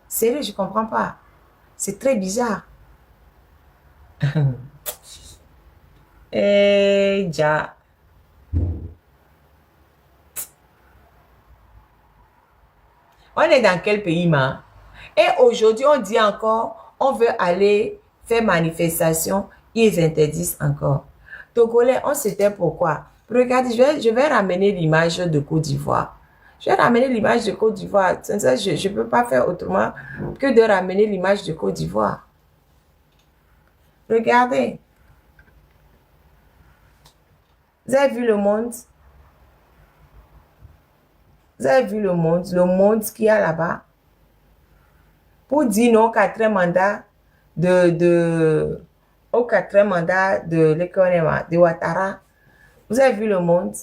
Sérieux, je ne comprends pas. C'est très bizarre. Eh, ja. On est dans quel pays, ma? Et aujourd'hui, on dit encore, on veut aller faire manifestation, ils interdisent encore. Togolais, on s'était pourquoi? Regardez, je vais ramener l'image de Côte d'Ivoire. Je vais ramener l'image de Côte d'Ivoire. Je ne peux pas faire autrement que de ramener l'image de Côte d'Ivoire. Regardez. Vous avez vu le monde? Vous avez vu le monde qu'il y a là-bas? Pour dire non au quatrième mandat au quatrième mandat de Ouattara. Vous avez vu le monde?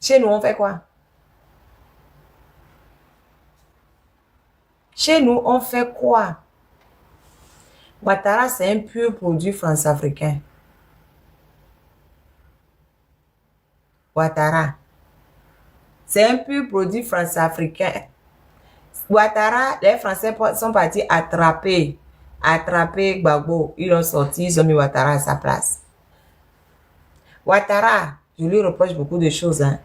Chez nous, on fait quoi? Chez nous, on fait quoi? Ouattara, c'est un pur produit france-africain. Ouattara, c'est un pur produit france-africain. Ouattara, les Français sont partis attraper Gbagbo. Ils l'ont sorti, ils ont mis Ouattara à sa place. Ouattara, je lui reproche beaucoup de choses, hein.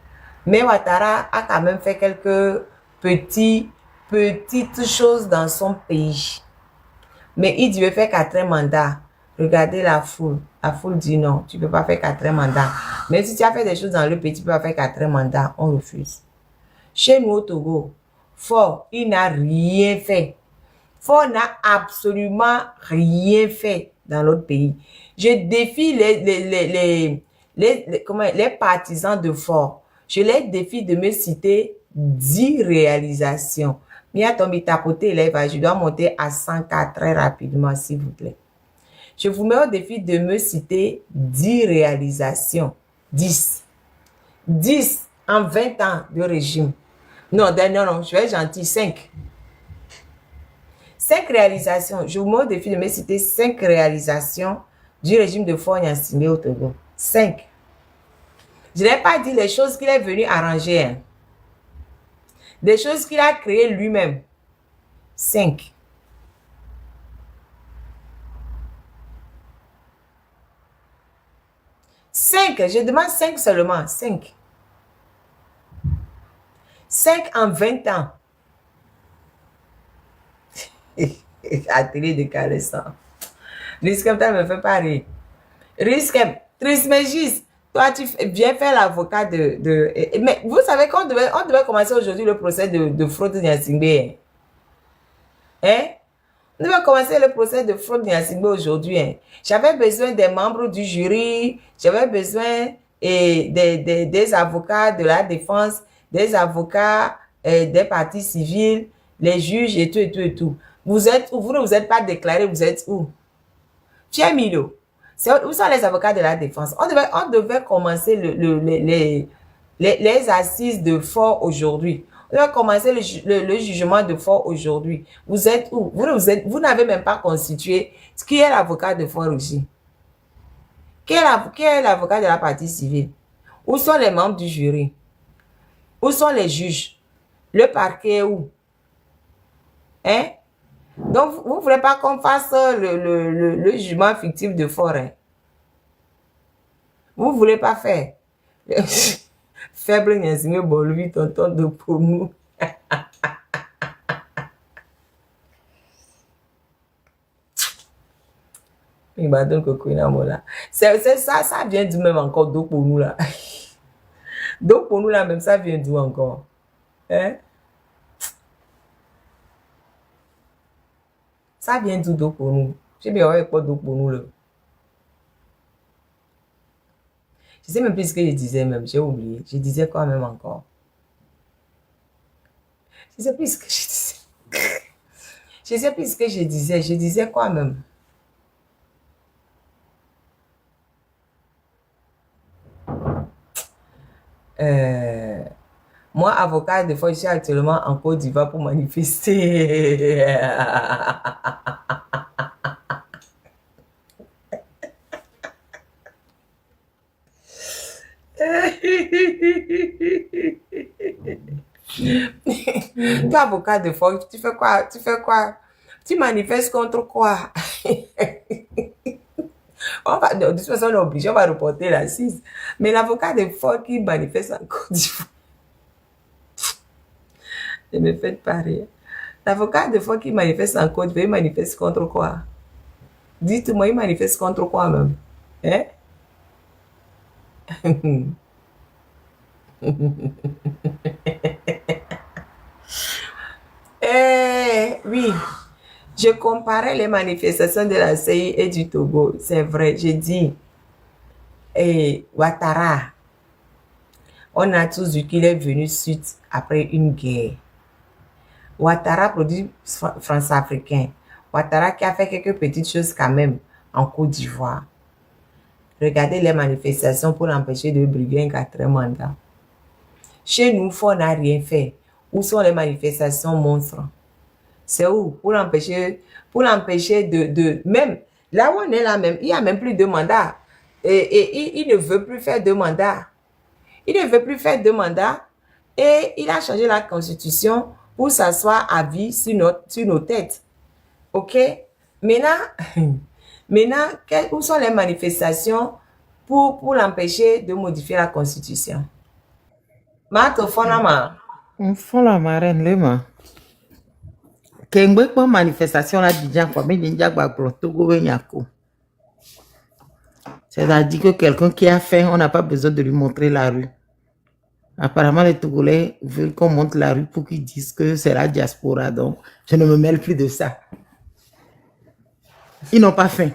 Mais Ouattara a quand même fait quelques petites choses dans son pays. Mais il devait faire 4 mandats. Regardez la foule. La foule dit non, tu ne peux pas faire 4 mandats. Mais si tu as fait des choses dans le pays, tu peux pas faire 4 mandats. On refuse. Chez nous au Togo, Faure, il n'a rien fait. Faure n'a absolument rien fait dans l'autre pays. Je défie les partisans de Faure. Je les défie de me citer 10 réalisations. Mia Tombi tapoter je dois monter à 104 très rapidement, s'il vous plaît. Je vous mets au défi de me citer 10 réalisations. 10. 10 en 20 ans de régime. Non, je vais être gentil. 5. 5 réalisations. Je vous mets au défi de me citer 5 réalisations du régime de Faure Gnassingbé au Togo. 5. Je n'ai pas dit les choses qu'il est venu arranger. Hein. Des choses qu'il a créées lui-même. 5. Je demande 5 seulement. 5. 5 en 20 ans. Atelier de caressant. Risquem, tu ne me fais pas rire. Risquem, Trismégis, toi, tu viens faire l'avocat Mais vous savez qu'on devait commencer aujourd'hui le procès de fraude Gnassingbé. Hein? On devait commencer le procès de fraude Gnassingbé aujourd'hui. Hein? J'avais besoin des membres du jury, j'avais besoin des avocats de la défense, des avocats des partis civils, les juges et tout. Vous êtes où? Vous ne vous êtes pas déclaré, vous êtes où? Pierre Milo. Où sont les avocats de la défense? On devait commencer les assises de Faure aujourd'hui. On devait commencer le jugement de Faure aujourd'hui. Vous êtes où? Vous n'avez même pas constitué. Qui est l'avocat de Faure ici? Qui est l'avocat de la partie civile? Où sont les membres du jury? Où sont les juges? Le parquet est où? Hein? Donc, vous ne voulez pas qu'on fasse le jugement fictif de forêt? Vous ne voulez pas faire? Faible Nyansime Bolvi, tonton de pour nous. C'est ça, ça vient d'où même encore, donc pour nous là. Donc pour nous là même, ça vient d'où encore? Hein? Ça vient d'où donc pour nous? Je sais bien, ouais, pas donc pour nous là. Je sais même plus ce que je disais même, j'ai oublié. Je disais quoi même encore? Je sais plus ce que je disais. Je sais plus ce que je disais quoi même? Moi, avocat, des fois, je suis actuellement en Côte d'Ivoire pour manifester. Tu es avocat de fois, tu fais quoi? Tu fais quoi? Tu manifestes contre quoi? De toute façon, on est obligé, on va reporter l'assise. Mais l'avocat de fois qui manifeste en Côte d'Ivoire, ne me faites pas rire. L'avocat de fois qui manifeste en Côte d'Ivoire, il manifeste contre quoi? Dites-moi, il manifeste contre quoi même? Hein? Oui, je comparais les manifestations de la CI et du Togo. C'est vrai, j'ai dit, Ouattara, on a tous vu qu'il est venu suite après une guerre. Ouattara produit France-Africain. Ouattara qui a fait quelques petites choses quand même en Côte d'Ivoire. Regardez les manifestations pour l'empêcher de briguer un 4e mandat. Chez nous, on n'a rien fait. Où sont les manifestations monstres? C'est où? Pour l'empêcher de... Même, là où on est là même, il n'y a même plus de mandat. Et il ne veut plus faire de mandat. Il ne veut plus faire de mandat. Et il a changé la constitution pour s'asseoir à vie sur nos têtes. OK? Maintenant, où sont les manifestations pour l'empêcher de modifier la constitution? Marthe Fonama. Font la marraine, les mains. Kengbe kwa manifestation la Abidjan kwa Medinja Gbagbo Togo Wenyako. C'est-à-dire que quelqu'un qui a faim, on n'a pas besoin de lui montrer la rue. Apparemment, les Togolais veulent qu'on montre la rue pour qu'ils disent que c'est la diaspora. Donc, je ne me mêle plus de ça. Ils n'ont pas faim.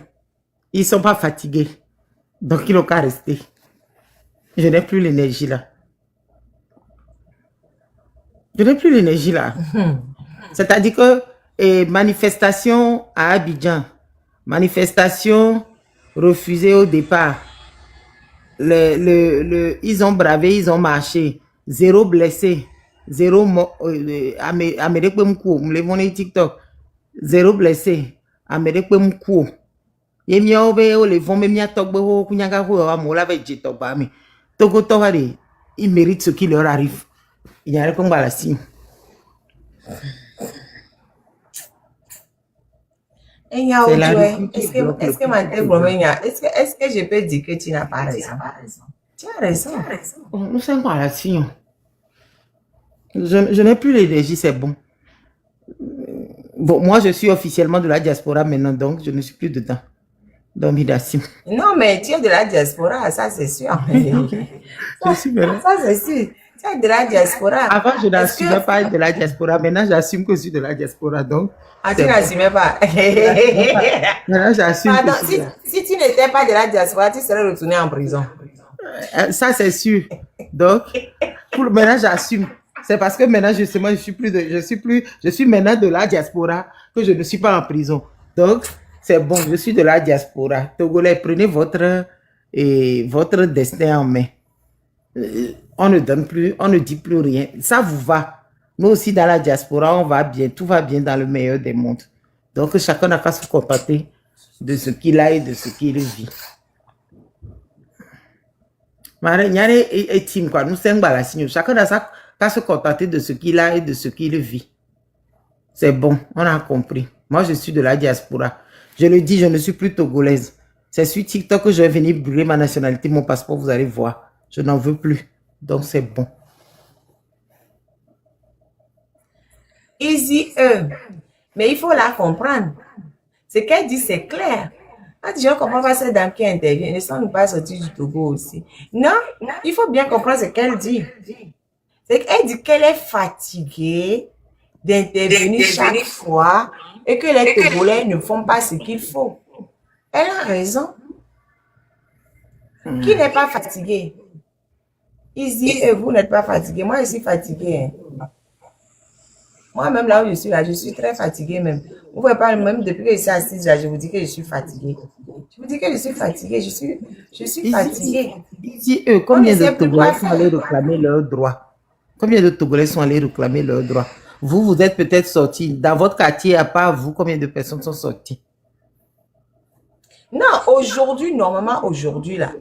Ils ne sont pas fatigués. Donc, ils n'ont qu'à rester. Je n'ai plus l'énergie là. Je n'ai plus l'énergie là. C'est-à-dire que manifestation à Abidjan, manifestation refusée au départ. Ils ont bravé, ils ont marché. 0 blessé, 0 mort. Amérique Mkou, me levons TikTok. 0 blessé, Amérique Mkou. Yemi obe o le vont même ya togbe ho kunyanga ho wa mola ve jito ba mi. Togo towari, ils méritent ce qui leur arrive. Il y a comme la signe. Est-ce que je peux dire que tu n'as pas raison? Tu as raison. Nous sommes quoi la signe? Je n'ai plus l'énergie, c'est bon. Bon, moi je suis officiellement de la diaspora maintenant, donc je ne suis plus dedans. Donc, non, mais tu es de la diaspora, ça c'est sûr. Je suis maintenant. Ça c'est sûr. Tu es de la diaspora. Avant, je n'assumais pas être de la diaspora. Maintenant, j'assume que je suis de la diaspora. Donc, tu n'assumais pas. Maintenant, j'assume. Pardon, si tu n'étais pas de la diaspora, tu serais retourné en prison. Ça, c'est sûr. Donc, maintenant, j'assume. C'est parce que maintenant, justement, je suis maintenant de la diaspora que je ne suis pas en prison. Donc, c'est bon, je suis de la diaspora. Togolais, prenez votre destin en main. On ne donne plus, on ne dit plus rien. Ça vous va. Nous aussi, dans la diaspora, on va bien. Tout va bien dans le meilleur des mondes. Donc, chacun n'a qu'à se contenter de ce qu'il a et de ce qu'il vit. Chacun n'a qu'à se contenter de ce qu'il a et de ce qu'il vit. C'est bon, on a compris. Moi, je suis de la diaspora. Je le dis, je ne suis plus togolaise. C'est sur TikTok que je vais venir brûler ma nationalité, mon passeport, vous allez voir. Je n'en veux plus. Donc, c'est bon. Easy mais il faut la comprendre. Ce qu'elle dit, c'est clair. Quand je ne comprends pas ces dames qui interviennent, ne sont pas sorties du Togo aussi. Non, il faut bien comprendre ce qu'elle dit. C'est qu'elle dit qu'elle est fatiguée d'intervenir chaque fois et que les Togolais ne font pas ce qu'il faut. Elle a raison. Qui n'est pas fatigué? Easy, vous n'êtes pas fatigué. Moi, je suis fatiguée. Moi-même, là où je suis très fatiguée même. Vous ne voyez pas, même depuis que je suis assise là, je vous dis que je suis fatiguée. Je vous dis que je suis fatiguée. Je suis fatiguée. Ici, combien de Togolais sont allés réclamer leurs droits? Combien de Togolais sont allés réclamer leurs droits? Vous êtes peut-être sortis. Dans votre quartier, à part vous, combien de personnes sont sorties? Non, aujourd'hui, normalement, aujourd'hui, là,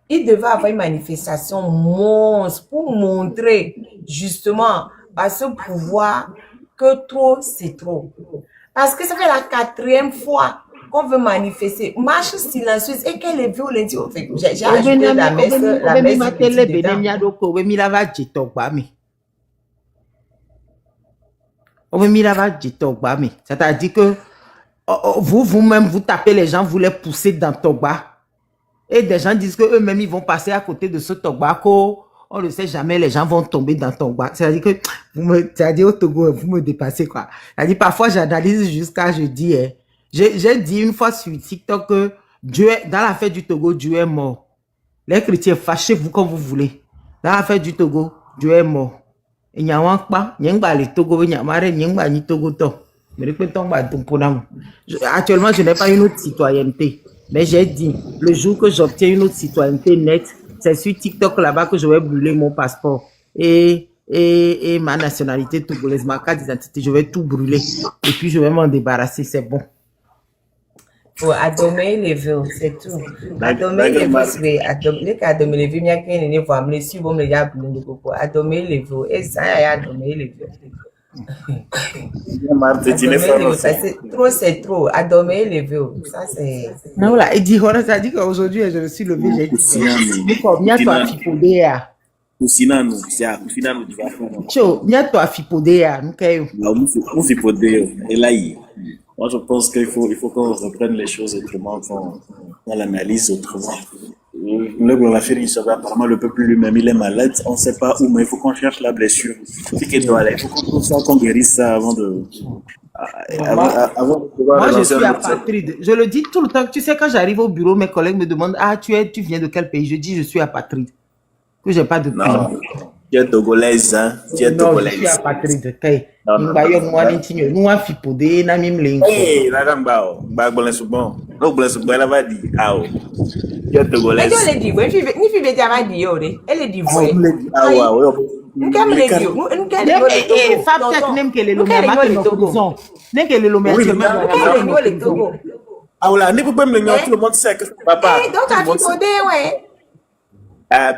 il devait avoir une manifestation monstre pour montrer, justement, à ce pouvoir que trop, c'est trop. Parce que ça fait la 4e fois qu'on veut manifester. Marche silencieuse et qu'elle est violente. J'ai ajouté la messe c'est-à-dire que vous-même, vous tapez les gens, vous les poussez dans Togba. Et des gens disent qu'eux-mêmes, ils vont passer à côté de ce Togba. On ne sait jamais, les gens vont tomber dans Togba. C'est-à-dire que, c'est-à-dire au Togo, vous me dépassez, quoi. C'est-à-dire, parfois, j'analyse jusqu'à, je dis, j'ai dit une fois sur TikTok que dans l'affaire du Togo, Dieu est mort. Les chrétiens, fâchez-vous comme vous voulez. Dans l'affaire du Togo, Dieu est mort. Et il n'y a pas, il y a les Togo, il y a pas Togo. Actuellement, je n'ai pas une autre citoyenneté. Mais j'ai dit, le jour que j'obtiens une autre citoyenneté nette, c'est sur TikTok là-bas que je vais brûler mon passeport. Et ma nationalité togolaise, ma carte d'identité, je vais tout brûler. Et puis, je vais m'en débarrasser, c'est bon. Pour Adomé Level, c'est tout. Adomé Level, c'est Adomé Level, il y a quelqu'un qui va me laisser, bon, mais il y a beaucoup de coco. Adomé Level, et ça, il y a Adomé Level. C'est trop. Adomé Level, ça c'est. Non, là, il dit, ça dit qu'aujourd'hui, je me suis levé, j'ai dit, combien toi, Fipodéa? Kusinano, tu vas faire. Cho, bien toi, Fipodéa, nous, qu'est-ce que Fipodéa, et là, moi, je pense qu'il faut qu'on reprenne les choses autrement, qu'on l'analyse autrement. Apparemment, le peuple lui-même, il est malade, on ne sait pas où, mais il faut qu'on cherche la blessure. Il faut qu'on guérisse ça avant de. Moi, je suis apatride. Je le dis tout le temps. Tu sais, quand j'arrive au bureau, mes collègues me demandent, tu viens de quel pays? Je dis, je suis apatride. Que j'ai pas de pays. Non, tu es togolaise, hein? Tu es togolaise. Je suis apatride. Nous fipodé, na mim linko. Hey, la gamba, bon. Non, elle va dire, tu es togolaise. Elle dit, oui, ni fi beti ava di yo de. Elle dit, oui.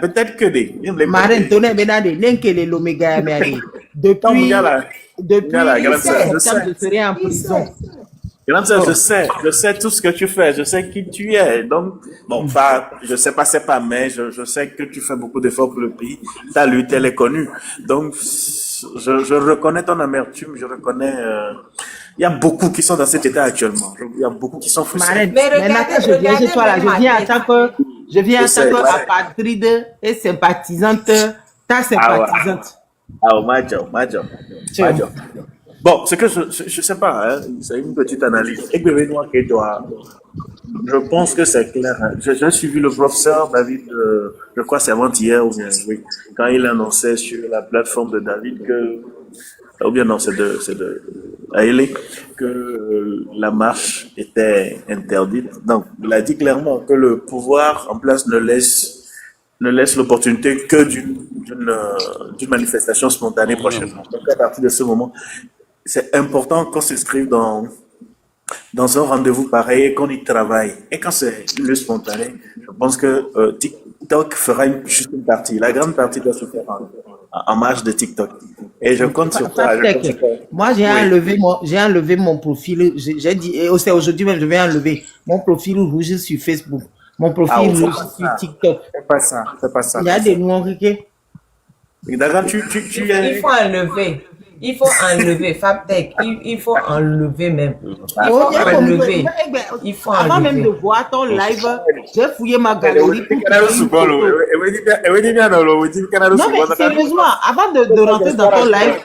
Peut-être que des. Depuis septembre, je serai en prison. Je sais tout ce que tu fais, je sais qui tu es. Donc, bon, je sais pas, c'est pas, mais je sais que tu fais beaucoup d'efforts pour le pays. Ta lutte, elle est connue. Donc, je reconnais ton amertume, je reconnais, il y a beaucoup qui sont dans cet état actuellement. Il y a beaucoup qui sont frustrés. Mais regardez, je viens en tant qu'apatride et sympathisante, ta sympathisante. Major. Bon, c'est que je sais pas, hein, c'est une petite analyse. Et je pense que c'est clair. Hein. J'ai suivi le professeur David, je crois que c'est avant-hier, ou bien, oui, quand il annonçait sur la plateforme de David ou bien non, c'est de Aélé, que la marche était interdite. Donc, il a dit clairement que le pouvoir en place ne laisse l'opportunité que d'une manifestation spontanée prochainement. Donc, à partir de ce moment, c'est important qu'on s'inscrive dans un rendez-vous pareil et qu'on y travaille. Et quand c'est le spontané, je pense que TikTok fera juste une partie. La grande partie doit se faire en marge de TikTok. Et je compte sur toi. Je compte sur toi. Moi, j'ai enlevé mon profil. J'ai dit, et c'est aujourd'hui même, je vais enlever mon profil rouge sur Facebook, mon Ah, profil fais rouge pas sur ça. TikTok. Fais pas ça. Fais pas ça. Il y a des noirs, ok? D'accord, Il faut enlever. Il faut enlever, Fabtech. Il faut enlever même. Il faut Oh, j'ai compris. enlever. Il faut Avant même de enlever. voir ton live, j'ai fouillé ma galerie pour Canal trouver une Soubolo. photo. Non, mais sérieusement, avant de rentrer dans ton live,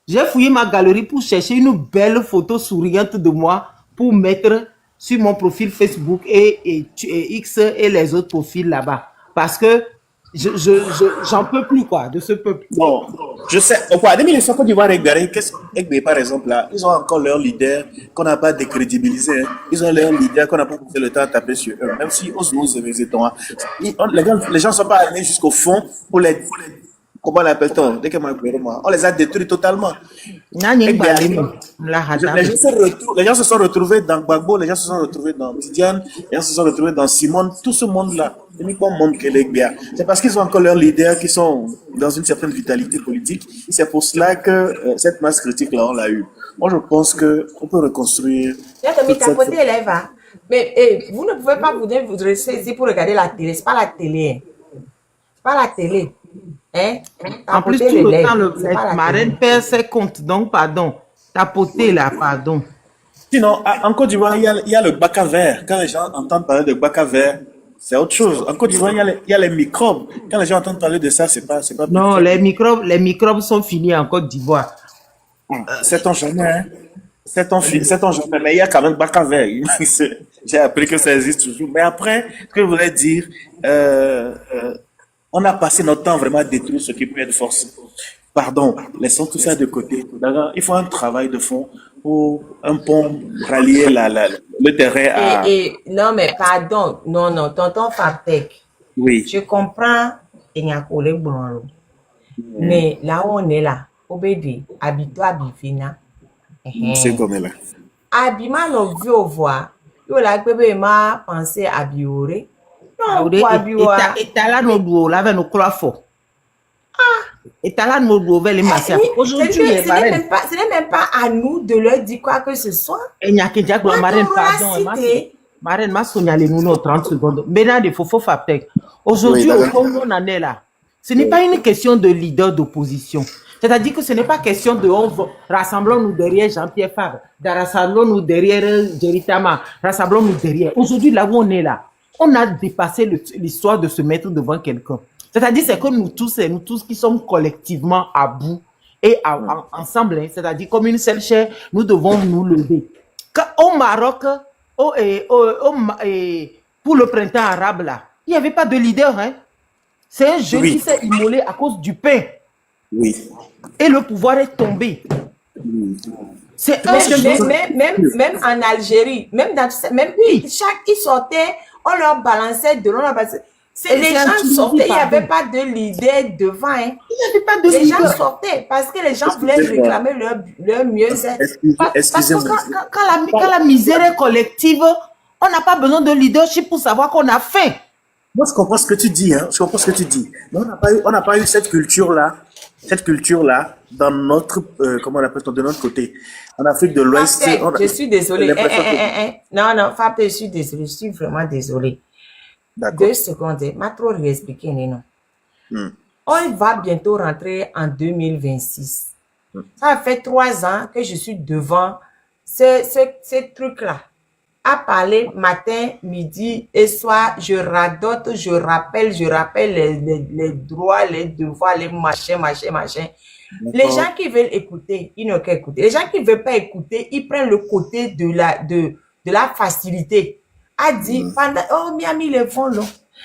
j'ai fouillé ma galerie pour chercher une belle photo souriante de moi pour mettre sur mon profil Facebook et X et les autres profils là-bas. Parce que j'en peux plus, quoi, de ce peuple. Bon, je sais. Au Côte d'Ivoire et Ghana, par exemple, là, ils ont encore leur leader qu'on n'a pas décrédibilisé. Hein. Ils ont leur leader qu'on n'a pas passé le temps à taper sur eux. Même si os nous les gens ne sont pas allés jusqu'au fond pour les. Comment l'appelle-t-on? Dès que moi, on les a détruits totalement. Les gens se sont retrouvés dans Gbagbo, les gens se sont retrouvés dans Tidiane, les gens se sont retrouvés dans Simone, tout ce monde-là. Uniquement monde que les Gbia. C'est parce qu'ils ont encore leurs leaders qui sont dans une certaine vitalité politique. C'est pour cela que cette masse critique-là, on l'a eu. Moi, je pense qu'on peut reconstruire. Mais vous ne pouvez pas vous rester ici pour regarder la télé. C'est pas la télé. C'est pas la télé. Hein? En plus, tout le temps, ma reine perd ses comptes. Donc, pardon. Tapoter là, pardon. Sinon, en Côte d'Ivoire, il y a le bac à vert. Quand les gens entendent parler de bac à vert, c'est autre chose. En Côte d'Ivoire, il y a les microbes. Quand les gens entendent parler de ça, c'est pas. Non, les microbes sont finis en Côte d'Ivoire. C'est ton jamais, hein? C'est ton jamais. Mais il y a quand même bac à vert. J'ai appris que ça existe toujours. Mais après, ce que je voulais dire, on a passé notre temps vraiment à détruire ce qui peut être force. Pardon, laissons tout ça de côté. Il faut un travail de fond pour un pont rallier le terrain à... non, mais pardon. Non, tonton Fabtech. Oui. Je comprends. Mais là où on est là, obédi, habite-toi à Bifina. C'est comme là. Abima no vu au voir. Yo la bébé m'a pensé à Bioré. Non, quoi Biora. Et t'as là nos doigts, là, avec nos croix-forts. Et t'as là nos doigts, les massifs. Aujourd'hui, ce n'est même pas à nous de leur dire quoi que ce soit. Et il n'y a qu'un diable, marraine, pardon. Marraine m'a signalé nous 30 secondes. Maintenant, il faut Fabtech. Aujourd'hui, au Congo, on en est là. Ce n'est pas une question de leader d'opposition. C'est-à-dire que ce n'est pas question de rassemblons-nous derrière Jean-Pierre Fabre, rassemblons-nous derrière Jeritama, rassemblons-nous derrière. Aujourd'hui, là où on est là, on a dépassé l'histoire de se mettre devant quelqu'un. C'est-à-dire c'est que nous tous qui sommes collectivement à bout et ensemble, hein, c'est-à-dire comme une seule chair, nous devons nous lever. Au Maroc, pour le printemps arabe, là, il n'y avait pas de leader. Hein. C'est un jeune qui s'est immolé à cause du pain. Oui. Et le pouvoir est tombé. C'est même en Algérie, même chaque qui sortait, on leur balançait de l'eau. Les gens sortaient, il n'y avait pas de leader devant. Hein. Il n'y avait pas de leader. Les gens sortaient parce que les gens voulaient réclamer leur mieux-être. Parce que quand la misère est collective, on n'a pas besoin de leadership pour savoir qu'on a faim. Moi, je comprends ce que tu dis. Hein. Je comprends ce que tu dis. Mais on n'a pas eu cette culture-là. Cette culture-là, dans notre, comment on appelle ça, de notre côté. En Afrique de l'Ouest. Je suis désolée. Non, Fab, je suis désolée. Je suis vraiment désolée. 2 secondes. M'a trop réexpliqué, non. On va bientôt rentrer en 2026. Ça fait 3 ans que je suis devant ce truc-là. À parler matin, midi et soir, je radote, je rappelle les droits, les devoirs, les machins. Les gens qui veulent écouter, ils n'ont qu'à écouter. Les gens qui ne veulent pas écouter, ils prennent le côté de la facilité. A dit, oh, Miami le vent, là.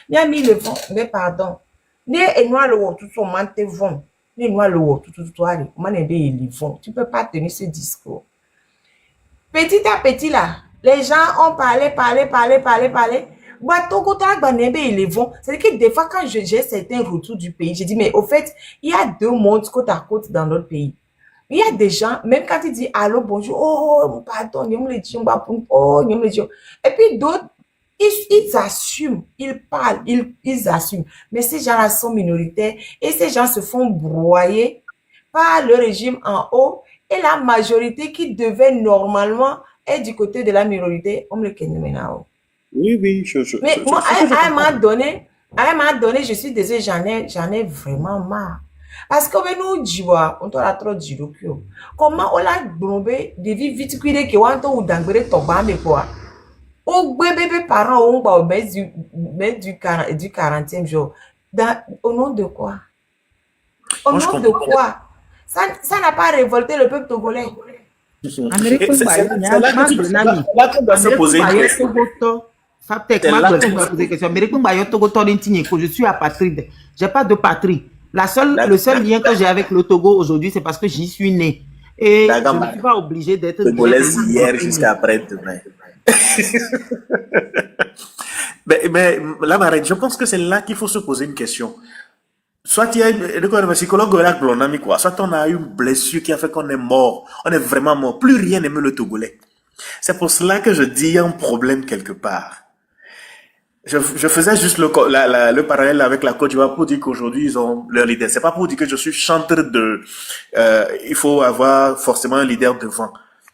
Miami le vent, mais pardon. Ne noir le tout son mante vent. Ne noir le tout toi, tu peux pas tenir ce discours. Petit à petit, là, les gens ont parlé. C'est-à-dire que des fois, quand j'ai certains retours du pays, je dis, mais au fait, il y a 2 mondes côte à côte dans notre pays. Il y a des gens, même quand ils disent allô, bonjour, oh, pardon, et puis d'autres, ils assument, ils parlent, ils assument. Mais ces gens-là sont minoritaires et ces gens se font broyer par le régime en haut et la majorité qui devait normalement être du côté de la minorité, on me le connaît maintenant. Oui, oui, Mais moi, je à un comprends. moment donné, je suis désolée, j'en ai vraiment marre. Parce que nous, Djiwa, on t'a trop dit, comment on a bombé des vies vite cuire qui ont ou d'angrer ton bas, mais quoi? Au bébé parents, on va mettre du 40e jour. Au nom de quoi? Au Moi, je nom de comprends. quoi? Ça n'a pas révolté le peuple togolais. Amérique Et Bayo, c'est là que Nami. là qu'on doit se Amérique poser une Bayo, question. Togoto. Faptek, C'est là je qu'on dois poser une question. Amérique Bayo, Togoto, Ntiniko, je suis apatride. J'ai pas de patrie. Le seul lien que j'ai avec le Togo aujourd'hui, c'est parce que j'y suis né. Et je ne suis pas obligé d'être Togolaise hier jusqu'à après-demain. Mais la marraine, je pense que c'est là qu'il faut se poser une question. Soit il y a un psychologue quoi. Soit on a eu une blessure qui a fait qu'on est mort. On est vraiment mort. Plus rien n'aime le Togolais. C'est pour cela que je dis il y a un problème quelque part. Je faisais juste le parallèle avec la Côte d'Ivoire pour dire qu'aujourd'hui ils ont leur leader. C'est pas pour dire que je suis chanteur de, il faut avoir forcément un leader devant.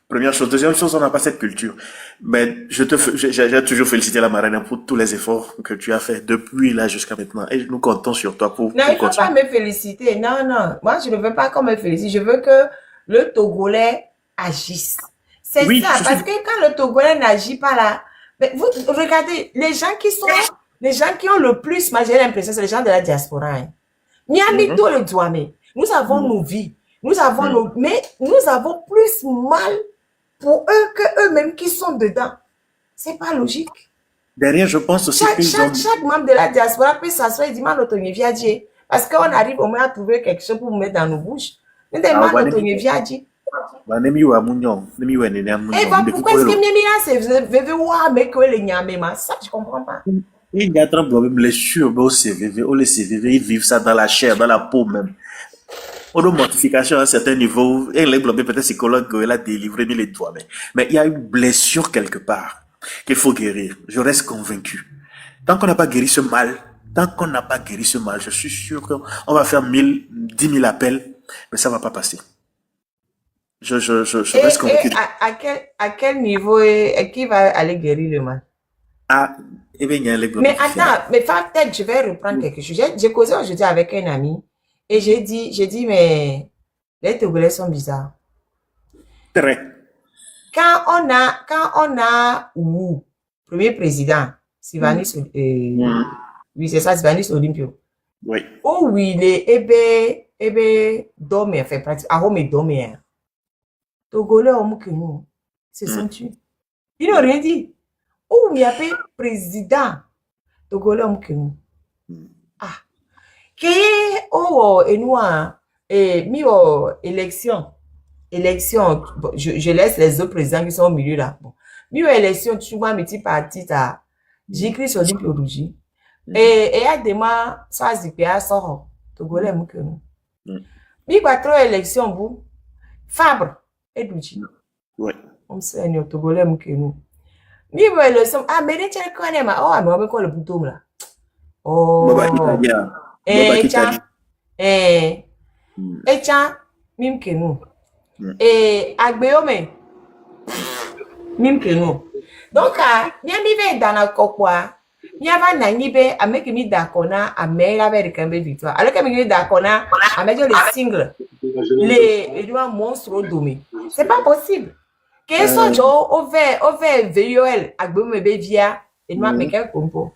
Première chose. Deuxième chose, on n'a pas cette culture. Mais j'ai toujours félicité la marraine pour tous les efforts que tu as fait depuis là jusqu'à maintenant. Et nous comptons sur toi pour Non, il ne faut continuer. pas me féliciter. Non, non. Moi, je ne veux pas qu'on me félicite. Je veux que le Togolais agisse. C'est Oui, ça. Parce que quand le Togolais n'agit pas là, mais vous regardez, les gens qui ont le plus, moi j'ai l'impression, c'est les gens de la diaspora. Hein. Miami, tout le Douamé. Nous avons nos vies. Nous avons mais nous avons plus mal pour eux que eux-mêmes qui sont dedans. C'est pas logique. Derrière, je pense aussi qu'ils ont... Chaque membre de la diaspora peut s'asseoir et dire, viadji. Parce qu'on arrive au moins à trouver quelque chose pour mettre dans nos bouches. Mais des viadji. Et Pourquoi est-ce que Miamina c'est veve wa mais que les nyamema? Ça, je comprends pas. il y a un problème, les sur au CVV, ou les CVV, ils vivent ça dans la chair, dans la peau même. On a une mortification à un certain niveau, et les blobés, peut-être psychologue, il a délivré les doigts, mais il y a une blessure quelque part qu'il faut guérir. Je reste convaincu. Tant qu'on n'a pas guéri ce mal, je suis sûr qu'on va faire 10 000 appels, mais ça va pas passer. Je reste convaincu. À quel niveau qui va aller guérir le mal? Ah, eh bien, il y a les blobés. Mais attends, mais peut-être je vais reprendre quelque chose. J'ai causé aujourd'hui avec un ami et j'ai dit, mais les Togolais sont bizarres. Très. Quand on a premier président, Sylvanus, oui, c'est ça, Sylvanus Olympio. Oui. Oh oui, il est dormir, fait pratiquement, à Rome dormir. Togolais, que nous, se sont tués. Ils n'ont rien dit. Oh, il y a pas président. Togolais, que nous. Ah. Et nous, élection, bon, je laisse les autres présidents qui sont au milieu là. Bon. Élection, tu vois, mes petits partis, j'écris sur l'idéologie. Et à des mois, ça se dit, ça, Togolais, que nous. Mi trop élection, vous, Fabre, et Douji. Oui. On sait, nous, Togolais, que nous. Mi élection, ah, mais les tchèques, mais on va quoi le bouton là? Oh. Tiens, mime que nous. Agbeome, mime que nous. Donc, bien vivre dans la coquois, il y a un anibe à me qui d'accord à me avec un victoire. Alors que me d'accord à mettre les singles, les monstres domés. C'est pas possible. Qu'est-ce que j'ai au vert VOL, Agbeome via, et moi, mais quel pompo.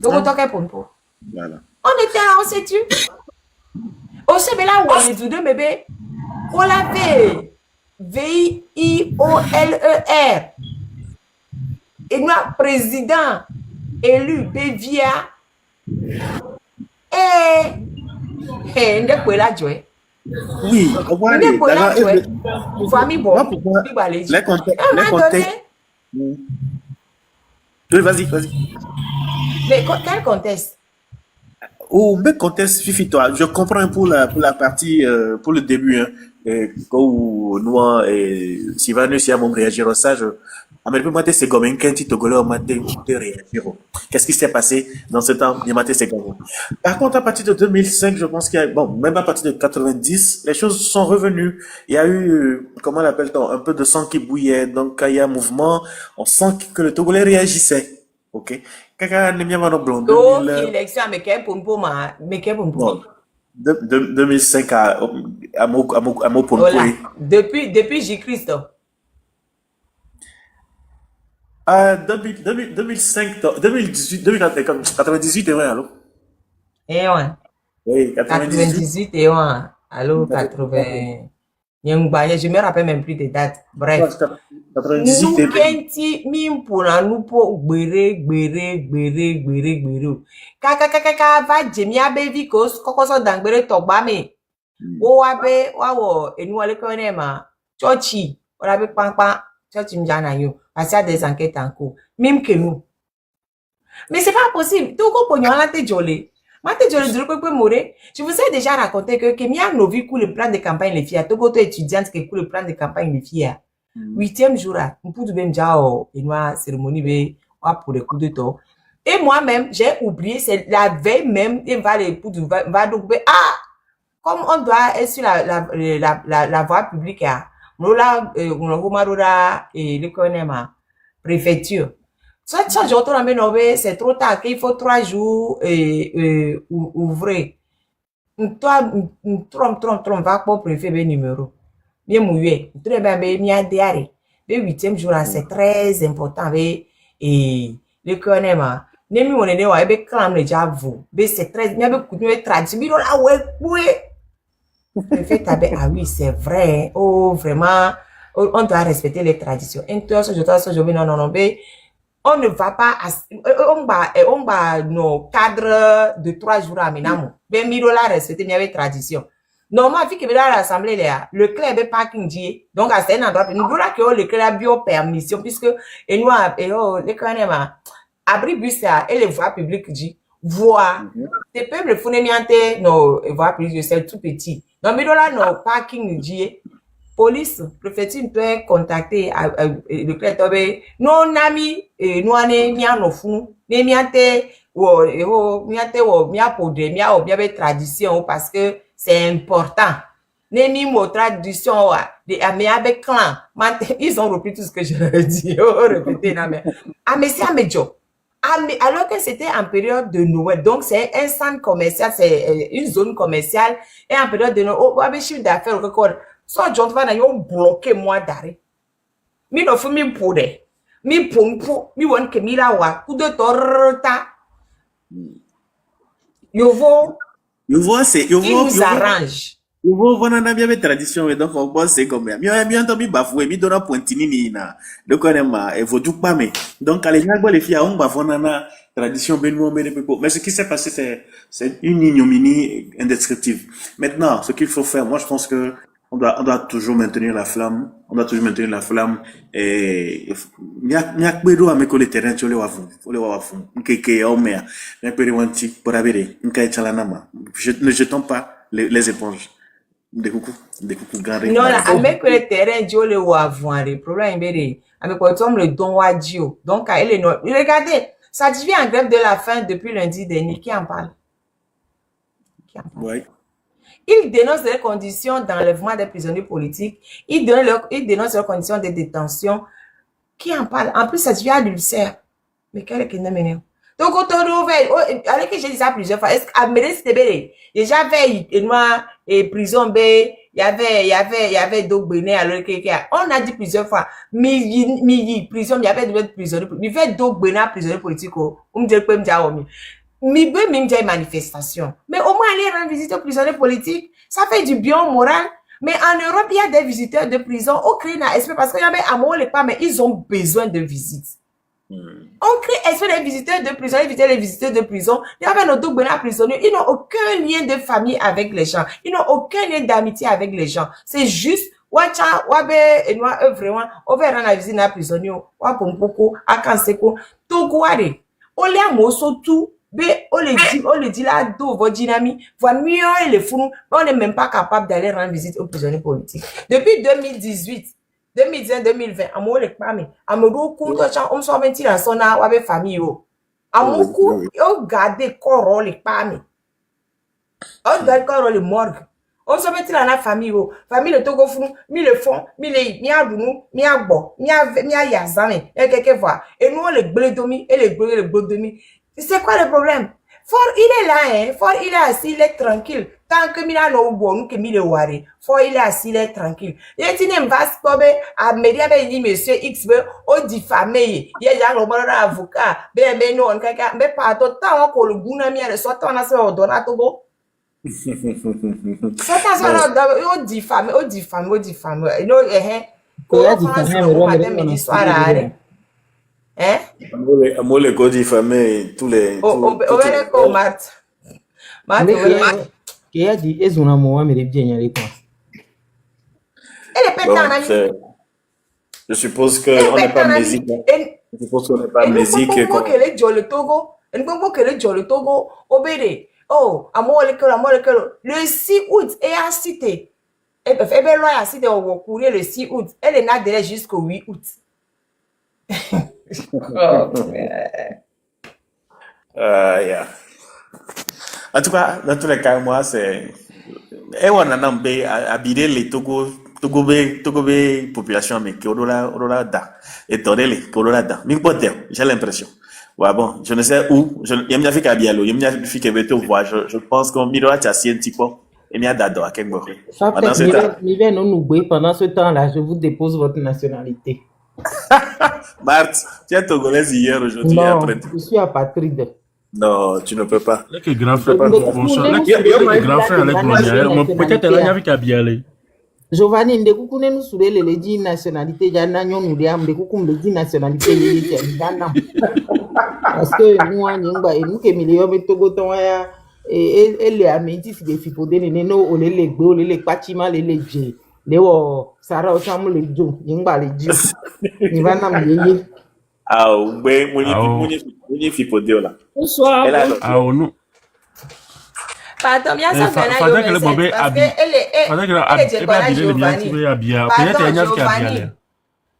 Donc, on toque un pompo. Voilà. On était là, on s'est tué. On s'est là où on est tous deux, bébé. On l'avait. VIOLER. Et nous, président élu, Bévia. Et ne pouvez la jouer. Oui, Ne pouvez la jouer. Famille bon. Les contextes. Oui, vas-y. Mais quel contexte? Oh, mais contexte, Fifi, toi, je comprends pour la partie, pour le début, hein, quand nous, Sylvanus et Amon réagiront ça, mais depuis matin, c'est comme un quinti togolais au matin, qu'est-ce qui s'est passé dans ce temps? Du matin, c'est comme. Par contre, à partir de 2005, je pense qu'il y a, bon, même à partir de 90, les choses sont revenues. Il y a eu, comment l'appelle-t-on, un peu de sang qui bouillait. Donc, quand il y a un mouvement, on sent que le Togolais réagissait. Ok? Kaka, Nemiamano Blond, Donc, 2000, élection, mais quel pour mais quel pour 2005 à Mopon. Voilà. Depuis J-Christ. 2005, 2018, 98, ouais, allô? Eh ouais. Oui, 98. 98 et ouais. Allô, 80. Je me rappelle même plus des dates. Bref. 98 Nous, et Kenti, Mimpona, nous, pour gbere. Kaka, va, Jemia, baby, koko so dangbere, tobame. Wabe, wawo, et nous, allez connaître, Chochi, on avait pampa, Chochi mjana yo, parce qu'il y a des enquêtes en cours. Même que nous. Mais c'est pas possible. Tout le monde a été jolé. Je vous ai déjà raconté que Kemia Novi coule le plan de campagne les filles. Tout côté étudiante qui coule le plan de campagne les filles. 8e jour, on peut même déjà une cérémonie pour le coup de temps. Et moi-même, j'ai oublié, c'est la veille même, il va les va donc comme on doit être sur la voie publique, on a le connaît ma préfecture. Ça, c'est trop tard, qu'il faut 3 jours ouvrir. Toi, trompe, va pour préfet le numéro. Bien mouillé. Très bien, bien diarrhée. Le 8e jour, c'est très important. Et le connaît ma. Nemi on est là, et clam le javu. C'est très bien, mais traduit. Mais là, ouais. Préfet tabe, ah oui, c'est vrai. Oh, vraiment. On doit respecter les traditions. Non, on ne va pas, on va nos cadres de 3 jours à Minamo. Ben, Mirola respecter mes traditions. Normalement, vu que dans l'assemblée, le club est parking dit, donc à un endroit, nous voulons que le club a bio permission, puisque, et nous, les canema, abri bus et les voies publiques dit, voix, c'est peuples fondamentés, nos voies publiques, c'est tout petit. Donc, Mirola, nos parking dit, police, préfecture peut contacter le club. Non, ami, nous on est bien au fond, mais miante bien tradition parce que c'est important. Nemi mo tradition de avec clan. Ils ont repris tout ce que je leur ai dit. Répétez mais c'est amédio. Alors que c'était en période de Noël, donc c'est un centre commercial, c'est une zone commerciale, et en période de Noël, on avait chiffre d'affaires record. Soit John Van a bloqué moi d'arrêt. Mi no fu mi poude. Mi pompo, mi won ke mi la wa, coup de torta. Yo c'est, il nous arrange. Vous on a bien tradition et donc on pense c'est comme ça. Mi entendu bafoué, mi donna pointini ni na. Donc on aime et vous tout pas mais. Donc les gens les filles on bafoué na tradition benoît mais ce qui s'est passé c'est une ignominie indescriptible. Maintenant, ce qu'il faut faire, moi je pense que on doit toujours maintenir la flamme. On doit toujours maintenir la flamme. Et miak bedo ameko le terrain tu le wafu. Le wafu. Nkeke omea. Miak bedo wanti pour avere. Nkai chalanama. Ne jetons pas les éponges. Des coucou garés. Non là, avec le terrain tu le wafu. Le problème est avec quoi tombe le don wadio. Donc elle est non. Regardez, ça devient en grève de la faim depuis lundi dernier. Qui en parle? Oui. Ils dénoncent les conditions d'enlèvement des prisonniers politiques. Ils dénoncent leurs conditions de détention. Qui en parle? En plus, ça devient à l'ulcère. Mais quel est le nom? Donc, quand on ouvre, alors que j'ai dit ça plusieurs fois, est-ce qu'à c'était belle? Déjà, et prison B, il y avait d'autres béné, alors on a dit plusieurs fois, prison, il y avait d'autres prisonniers, il y avait d'autres béné prisonniers politiques, on me dit que même des manifestations. Mais au moins aller rendre visite aux prisonniers politiques, ça fait du bien au moral. Mais en Europe, il y a des visiteurs de prison. On crée un esprit parce qu'il y avait amour les pas, mais ils ont besoin de visites. On crée esprit des visiteurs de prison, les visiteurs de prison. Il y avait nos deux prisonniers. Ils n'ont aucun lien de famille avec les gens. Ils n'ont aucun lien d'amitié avec les gens. C'est juste, vraiment, on va rendre la visite à prisonnier, à Kanseko, tout quoi, on les mosso tout. On le dit là, d'où votre dynamique, voilà mieux les fous, on n'est même pas capable d'aller rendre visite aux prisonniers politiques. Depuis 2018, 2010 2020 amo le pa mi amodo ku to cha on so menti la so na wa be famille o amoku o garder koro le pa mi o garder koro le morgue on se menti la na famille o famille le Togo funu mi le fond mi le mi adunu mi agbo mi yazame et quelque fois et nous on le bledomi et le bledomi c'est quoi le problème? Fort il est là hein, fort il est assis, il est tranquille. Tant que Mila no bon que Mile wari, fort il est assis, il est tranquille. Il dit n'aime pas ce à Média ben dit monsieur X o diffamé. Il y a déjà le bon avocat. Ben non, quelqu'un mais pas tout temps qu'on le goût mi le soit on a fait odora togo. Ça ça diffamé. Non Koya diffamé midi soir hein? Moi, les codes diffamés, tous les. Qui a dit, est-ce qu'on a moi, mais les biens, il je suppose qu'on n'est pas amnésique. Je suppose qu'on n'est pas amnésique. Oh, le 6 août, et a cité. Et bien, a cité au courrier le 6 août. Elle est là jusqu'au 8 août. Yeah. En tout cas, dans tous les cas, moi, c'est. Et on a nommé habiller les Togo population, mais qui au-delà da. Et torelle, qui au-delà da. Mais j'ai l'impression. Ouais, bon, je ne sais où. Il y a une fille qui a bien l'eau. Il y a une fille qui veut te voir. Je pense qu'on mira t'assis un petit peu. Et il y a d'ado à Kengbo. Pendant ce temps-là, je vous dépose votre nationalité. Marthe, tu es togolaise hier, aujourd'hui. Non, après. je suis apatride. Non, tu ne peux pas. Là que grand frère, grand frère allait colonial. Peut-être là, il y avait qu'à bien aller. Giovanni, ndekuku nenu sure le di nationalité jana nyonu dia ndekuku mleji nationalité yeye jana. Parce que moi nyingba e nuke miliyo be Togo ton ya e le amenti fi de fipode ne no ole le gbe ole le pachima le je le wo sara o samu le jo nyingba le ji. Ni bana myeye. Ah, oui, moni fipode là. Bonsoir. Ah non. Pardon, bien ça parce qu'elle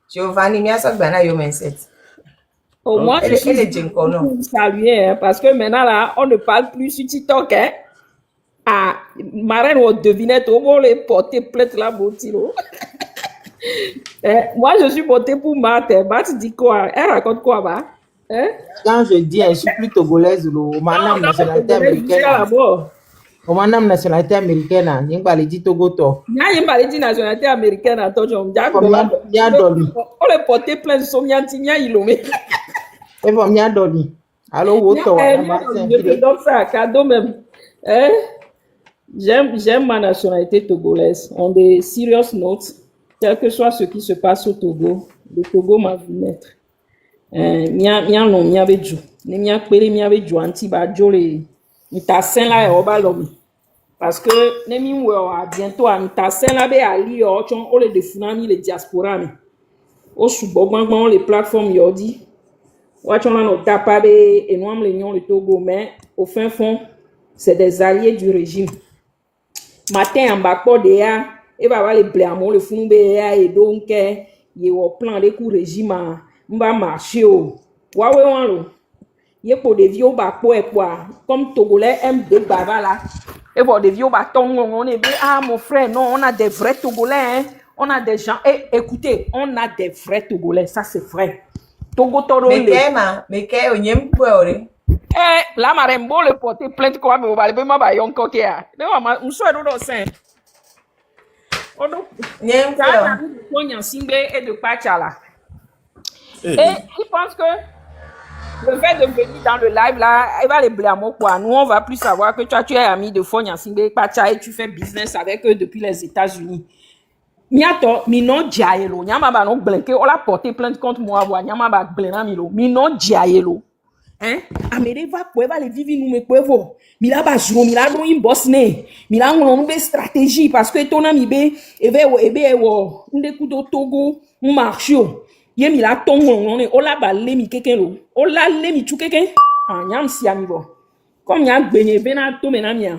Giovanni, bien ça ben yo menset. Au moins, je suis saluer parce que maintenant là, on ne parle plus sur TikTok hein. Ah, Marraine on devinette, on va les porter plainte là Botilo. Moi je suis votée pour Marthe. Marthe dit quoi? Elle raconte quoi va? Hein? Quand je dis je suis plus togolaise ou madame nationalité américaine. O madame nationalité américaine, n'y pas les dit Togo to. N'y pas les dit nationalité américaine à toi John. On le porter plein de sommianti nya ilomé. Et bon nya doli. Alors woto. Je donne ça cadeau même. Hein? J'aime ma nationalité togolaise. On des serious notes, quel que soit ce qui se passe au Togo, le Togo m'a vu naître. Mia non mia beju. Ni mia pere mia beju anti ba jole. Nta sen la e oba lomi. Parce que ne mi we bientôt a nta sen la be ali o chon o le de funami le diaspora mi. O subo gbangban les plateformes yodi. Wa chon la no tapa be enwam le nyon le Togo mais au fin fond c'est des alliés du régime. Matin en bakpo de ya e ba le blamo le funu be ya e donc ye wo plan de coup régime mba marché o. Wa we wan lo. Ye pour des vieux bakpo et quoi comme Togolais aiment de baba là et pour des vieux bâtons on est bien ah mon frère non on a des vrais Togolais hein? On a des gens et écoutez on a des vrais Togolais ça c'est vrai Togo toro le mais que on aime quoi la marembo le porter plainte quoi mais on va le ma ba yon kokia mais on soit dans sein on donc n'aime quoi on y a simbe et de pachala et il pense que le fait de venir dans le live là, il va les blâmer quoi. Nous, on va plus savoir que tu es ami de Fonya Singbe Pacha et tu fais business avec eux depuis les États-Unis. Miato, minon diaelo, nyama ba non blanqué, on l'a porté plainte contre moi, nyama ba blena milo, minon diaelo. Hein? Amere va quoi, va les vivre nous me quoi vo. Mila ba juro, mila don in boss ne. Mila on be stratégie parce que ton ami be, ebe wo, ndekudo Togo, marchio. Ye mi la tongo on est ola ba le mi keken lo ola le mi tu keken nyam si ami bo comme nya gbenye bena to mena mia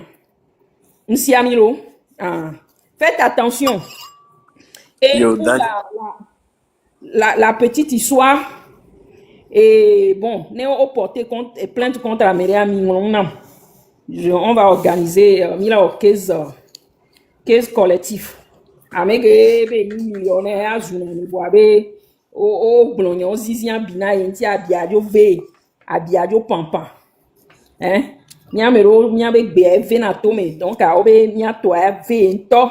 si ami lo faites attention et la petite histoire. Et bon, nous avons porté plainte contre la mairie à Mingolona. On va organiser caisse collectif. Avec des millionnaires à journée, au blognon, zizian bina, yenti à biadio pampa. Hein? Niamero, niabe BF natome, donc à obe, niato à vento.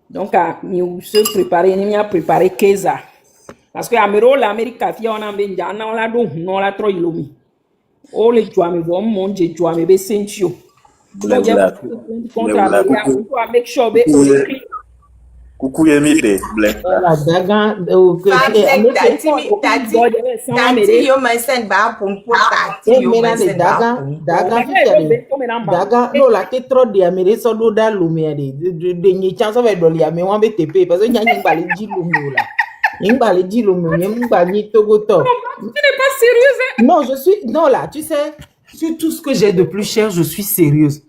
Donc à nous se préparer, ni a préparé Keza. Parce que Amero, l'Amérique a fait, on a bien, on l'a donc, on l'a trop ilomi. Oh, les joies, mais bon, mon Dieu, joies, mais ben, sentio. Donc, il y a contre Amérique, on doit make sure, ben, Coucou Yemide, Black. La daga, Tati, yo m'enseigne ba pour tati, yo m'enseigne ba daga, no la que trop de Amérique sont d'eau dans l'eau, de n'y chance avec de l'ia, mais on va te payer parce que n'y a pas balé dit l'eau là. N'y a pas balé dit l'eau, n'y a pas ni togo top. Tu n'es pas sérieuse? Non, je suis, non là, tu sais, sur tout ce que j'ai de plus cher, je suis sérieuse.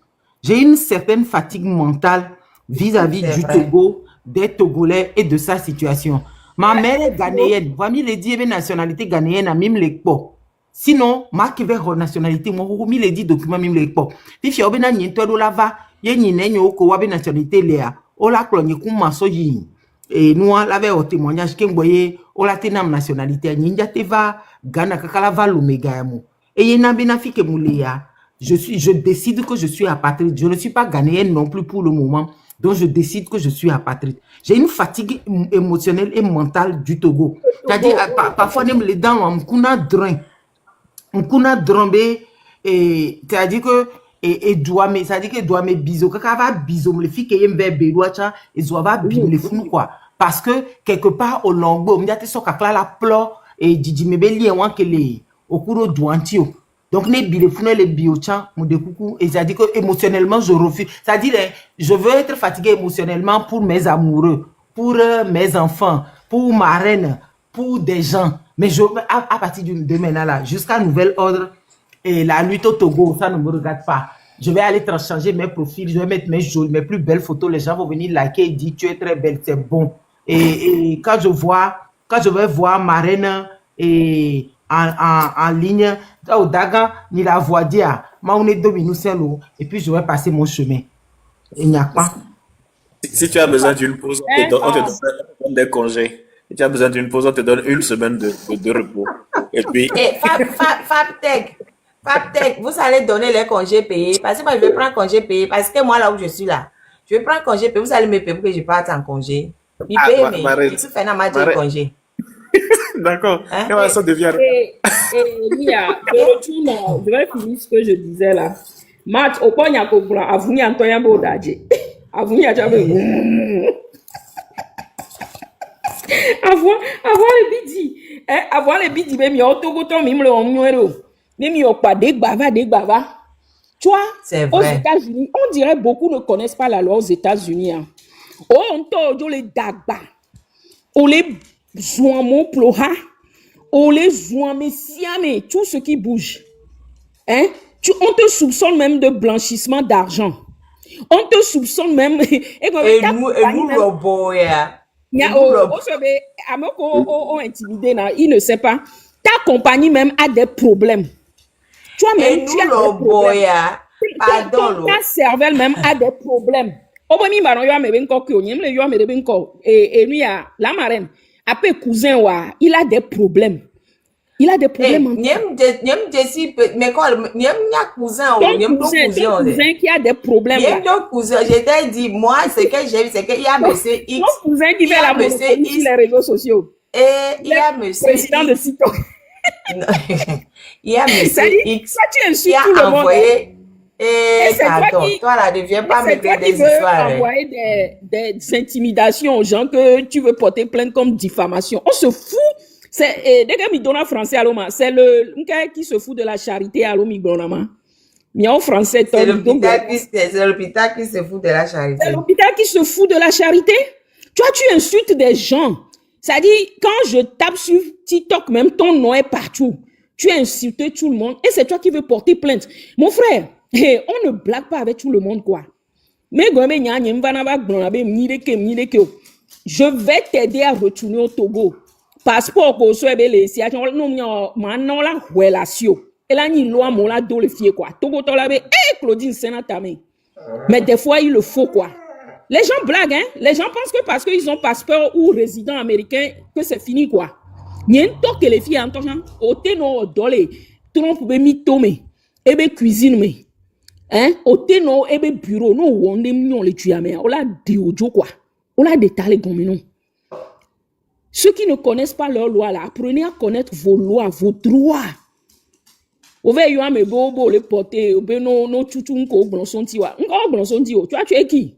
J'ai une certaine fatigue mentale vis-à-vis du Togo, des Togolais et de sa situation. Ma mère est ghanéenne. Voici les dit nationalité ghanéenne à mime l'expo. Sinon, ma qui veut nationalité, moi, mi les dit document mime l'expo. Si tu as bien n'y toi la va, y a ni n'est au ko wabe nationalité léa. O la clogne kou maso yi. Et nous l'avait au témoignage qu'un boyer, o la tenam nationalité n'y te va Ghana kakala va l'oméga. Et y n'a bien affiché mouléa. Je décide que je suis apatride. Je ne suis pas ghanéenne non plus pour le moment. Donc, je décide que je suis apatride. J'ai une fatigue émotionnelle et mentale du Togo. C'est-à-dire, parfois, même les dents, on a drambé, c'est-à-dire que, c'est-à-dire que, doit me biso, quand va biso, les filles qui aiment faire bérouacha, ils doivent bim les fous, quoi. Parce que, quelque part, au longo, on me dit, la pleur, et Didi Mebeli, on que les, au cours de douantio. Donc, les biochan, et c'est-à-dire que émotionnellement, je refuse. C'est-à-dire, je veux être fatigué émotionnellement pour mes amoureux, pour mes enfants, pour ma reine, pour des gens. Mais à partir de maintenant, là, jusqu'à nouvel ordre, et la lutte au Togo, ça ne me regarde pas. Je vais aller changer mes profils, je vais mettre mes plus belles photos. Les gens vont venir liker et dire, tu es très belle, c'est bon. Et quand je vais voir ma reine et en ligne, au Daga, ni la voix dire, on est dominé et puis je vais passer mon chemin. Il n'y a pas. Si tu as besoin d'une pause, on te donne des congés. Si tu as besoin d'une pause, on te donne une semaine de repos. Et puis. Fabtech, vous allez donner les congés payés. Parce que moi, je vais prendre congé payé. Parce que moi, là où je suis là, je vais prendre congé payé. Vous allez me payer pour que je parte en congé. Il paye, mais il se fait un congé. D'accord. Hein? Ça devient. Lia, je vais finir ce que je disais là. Matt, au point, il y a un peu avant, il y a un peu d'âge. Avant, il y a un peu. Avant les bidis. Avant les bidis, même, il y a un Togo, même le numéro. Même, il y a pas des bava. Tu vois, aux États-Unis, on dirait beaucoup ne connaissent pas la loi aux États-Unis. Hein. Oh, on t'a les dagba. On les zouamo ploha. On les zouame siame. Tout ce qui bouge. Hein? On te soupçonne même de blanchissement d'argent. On te soupçonne même. Et nous, le boy. Il ne sait pas. Ta compagnie même a des problèmes. Toi-même, tu as des problèmes. Pardon. Ta cervelle même a des problèmes. Et lui, la marraine, après cousin, il a des problèmes. Il a des problèmes. Mais quand cousin qui a des problèmes. Je t'ai dit, moi, ce que j'ai vu, c'est qu'il y a monsieur X. Mon cousin qui fait la monopolie sur les réseaux sociaux. Et il y a monsieur président de Sito. Il y a monsieur X qui a envoyé. Et pardon, toi là, ne viens pas me faire des histoires. Envoyer des intimidations aux gens que tu veux porter plainte comme diffamation. On se fout. C'est le français c'est le qui se fout de la charité à l'hôpital. Mais en français, c'est l'hôpital qui se fout de la charité. C'est l'hôpital qui se fout de la charité. Tu vois, tu insultes des gens. C'est-à-dire, quand je tape sur TikTok, même ton nom est partout. Tu as insulté tout le monde et c'est toi qui veux porter plainte. Mon frère, on ne blague pas avec tout le monde, quoi. Mais je vais t'aider à retourner au Togo. passeport ko so ebe le si action no mio manon la relation et là ni loi mon la do le fier quoi togo to la be Claudine Sénata mais des fois il le faut quoi. Les gens blaguent hein, les gens pensent que parce qu'ils ont passeport ou résident américain que c'est fini quoi. Nien to que les filles entendent au téno dolé trompe be mi tomé ebe cuisine me hein au téno ebe bureau no wonde mignon le tuamé on la diojo quoi. On a détalé comme non. Ceux qui ne connaissent pas leurs lois là, apprenez à connaître vos lois, vos droits. Vous voyez, il y a mes bobo les porter, no chuchun ko blonson tiwa. Ngo blonson tiwa. Tu es qui?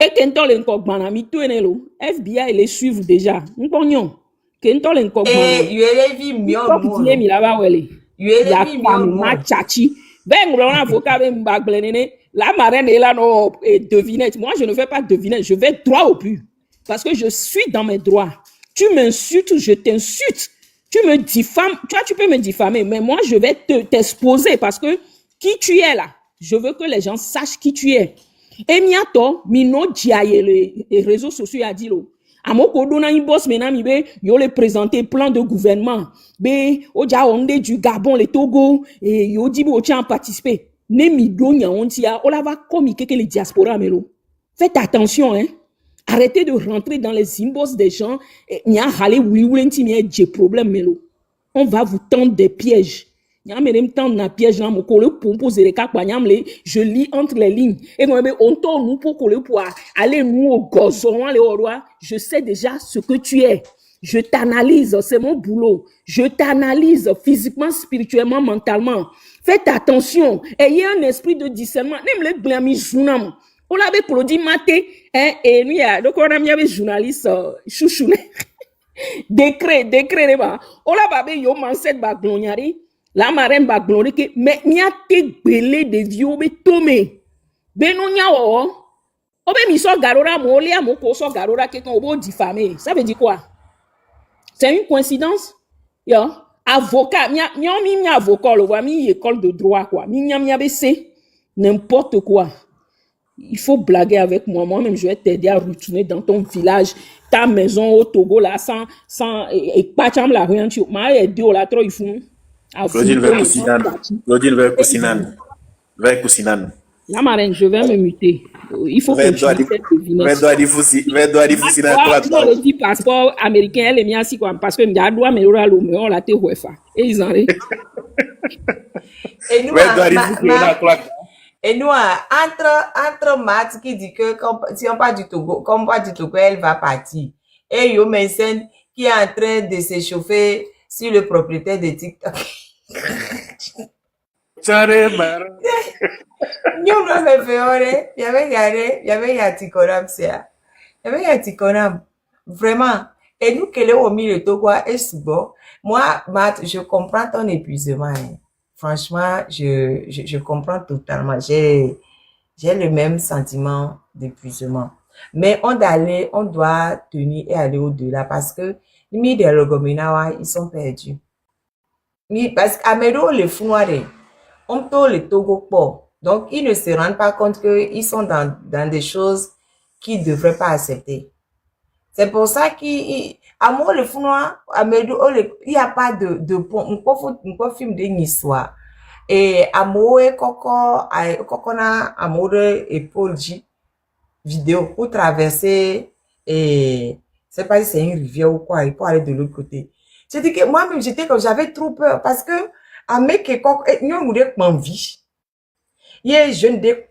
Et kento le nkok banami tu enelo. FBI les suivent déjà. Nkonyon. Kento le nkok banami. Et yele vi mion mo. Mi laba wele. Yele vi mion mo. Ma chachi. Ben blon avocat ben bag blenene. La marraine est là non devinette. Moi je ne fais pas devinette, je vais droit au but. Parce que je suis dans mes droits. Tu m'insultes, je t'insulte. Tu me diffames. Tu peux me diffamer, mais moi, je vais t'exposer parce que qui tu es là, je veux que les gens sachent qui tu es. Et miato, mino diaye les réseaux sociaux a dit lo. Amoko dona un boss menami be, yo le présenter plan de gouvernement. Be, oja onde du Gabon, le Togo, et yo dit bo tient participer. Ne mi donya ontia, ola va comme que les diaspora melo. Faites attention, hein. Arrêtez de rentrer dans les inbox des gens. On va vous tendre des pièges. Je lis entre les lignes. Et on tourne nous pour aller nous au gazon. Je sais déjà ce que tu es. Je t'analyse, c'est mon boulot. Je t'analyse physiquement, spirituellement, mentalement. Faites attention. Ayez un esprit de discernement. Même les blamis on l'avait produit maté, hein, et nous, donc on a mis un journaliste, chouchou, décret, on l'a babé, yo, manset bagloniari, la marraine bagloniari, mais n'y a te belé de vieux, mais tomé. Benonia, oh, ben, miso garora, molia, moko, so garora, quelqu'un, au diffamé. Ça veut dire quoi? C'est une coïncidence? Yo, avocat, mi avocat, le voit, mi école de droit, quoi. Mi ABC, n'importe quoi. Il faut blaguer avec moi. Moi-même, je vais t'aider à retourner dans ton village, ta maison au Togo, là, et pas de la rien. Tu m'as aidé au la trop, il faut. Claudine vers Kousinan. La marraine, je vais me muter. Il faut que je le dit passeport américain, elle est mis assis, quoi, parce que m'y a droit, mais on l'a te ouefa. Et ils en rient. Et nous, entre Matt qui dit que si on part du Togo, comme on part du Togo, elle va partir. Et Yo Mensen qui est en train de s'échauffer sur le propriétaire de TikTok. Nous, on me fait il y avait Yatikonam, c'est il y avait Yatikonam. Vraiment. Et nous, qu'elle est au milieu de Togo, est-ce bon? Moi, Matt, je comprends ton épuisement. Hein. Franchement, je comprends totalement. J'ai le même sentiment d'épuisement. Mais on doit tenir et aller au-delà parce que les des Logominawa, ils sont perdus. Parce qu'Amedo, les Founoirés, on tourne le Togo port. Donc, ils ne se rendent pas compte qu'ils sont dans des choses qu'ils ne devraient pas accepter. C'est pour ça qu'Amour le Founois, il n'y a pas de pont. On peut film de histoire. Et Amour et Kokona, Amour et Paul G. Vidéo pour traverser et c'est pas si c'est une rivière ou quoi, il faut aller de l'autre côté. J'ai dit que moi-même, j'avais trop peur parce que, un mec qui est, nous, on est en vie. Il y a jeune de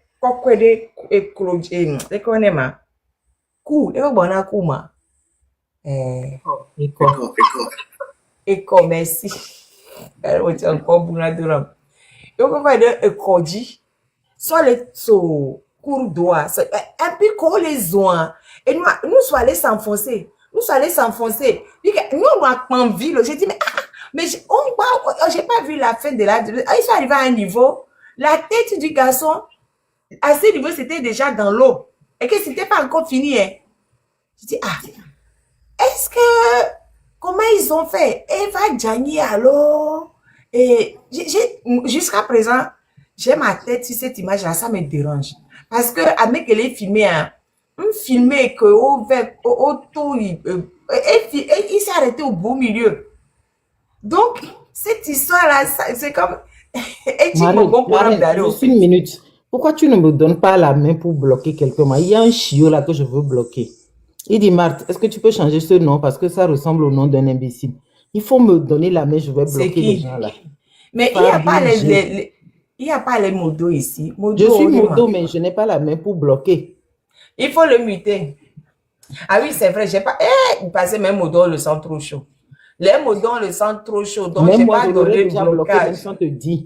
Éco, merci. Elle va dire encore pour la dame. Et on va dire écoji. Soit les cours d'eau, un peu comme les oins. Et nous sommes allés s'enfoncer. Nous on a envie. J'ai dit, mais j'ai pas vu la fin de la. Ils sont arrivés à un niveau. La tête du garçon, à ce niveau, c'était déjà dans l'eau. Et que c'était pas encore fini, hein. Je dis, est-ce que, comment ils ont fait? Eva Djani, alors? Et jusqu'à présent, j'ai ma tête sur cette image-là, ça me dérange. Parce que, avec elle est filmée, filmé que, Et il s'est arrêté au beau milieu. Donc, cette histoire-là, c'est comme... Et tu me bon problème d'aller au juste une minute. Pourquoi tu ne me donnes pas la main pour bloquer quelqu'un? Il y a un chiot là que je veux bloquer. Il dit, Marthe, est-ce que tu peux changer ce nom parce que ça ressemble au nom d'un imbécile? Il faut me donner la main, je vais C'est bloquer les qui? gens là. Mais il n'y a pas il y a pas les modos ici. Je suis Modo, modo, mais je n'ai pas la main pour bloquer. il faut le muter. Ah oui, c'est vrai, j'ai pas... parce que mes modos le sentent trop chaud. Les modos le sentent trop chaud, donc Même j'ai moi, pas je l'aurais donné déjà de bloqué, même blocage. sans te dire.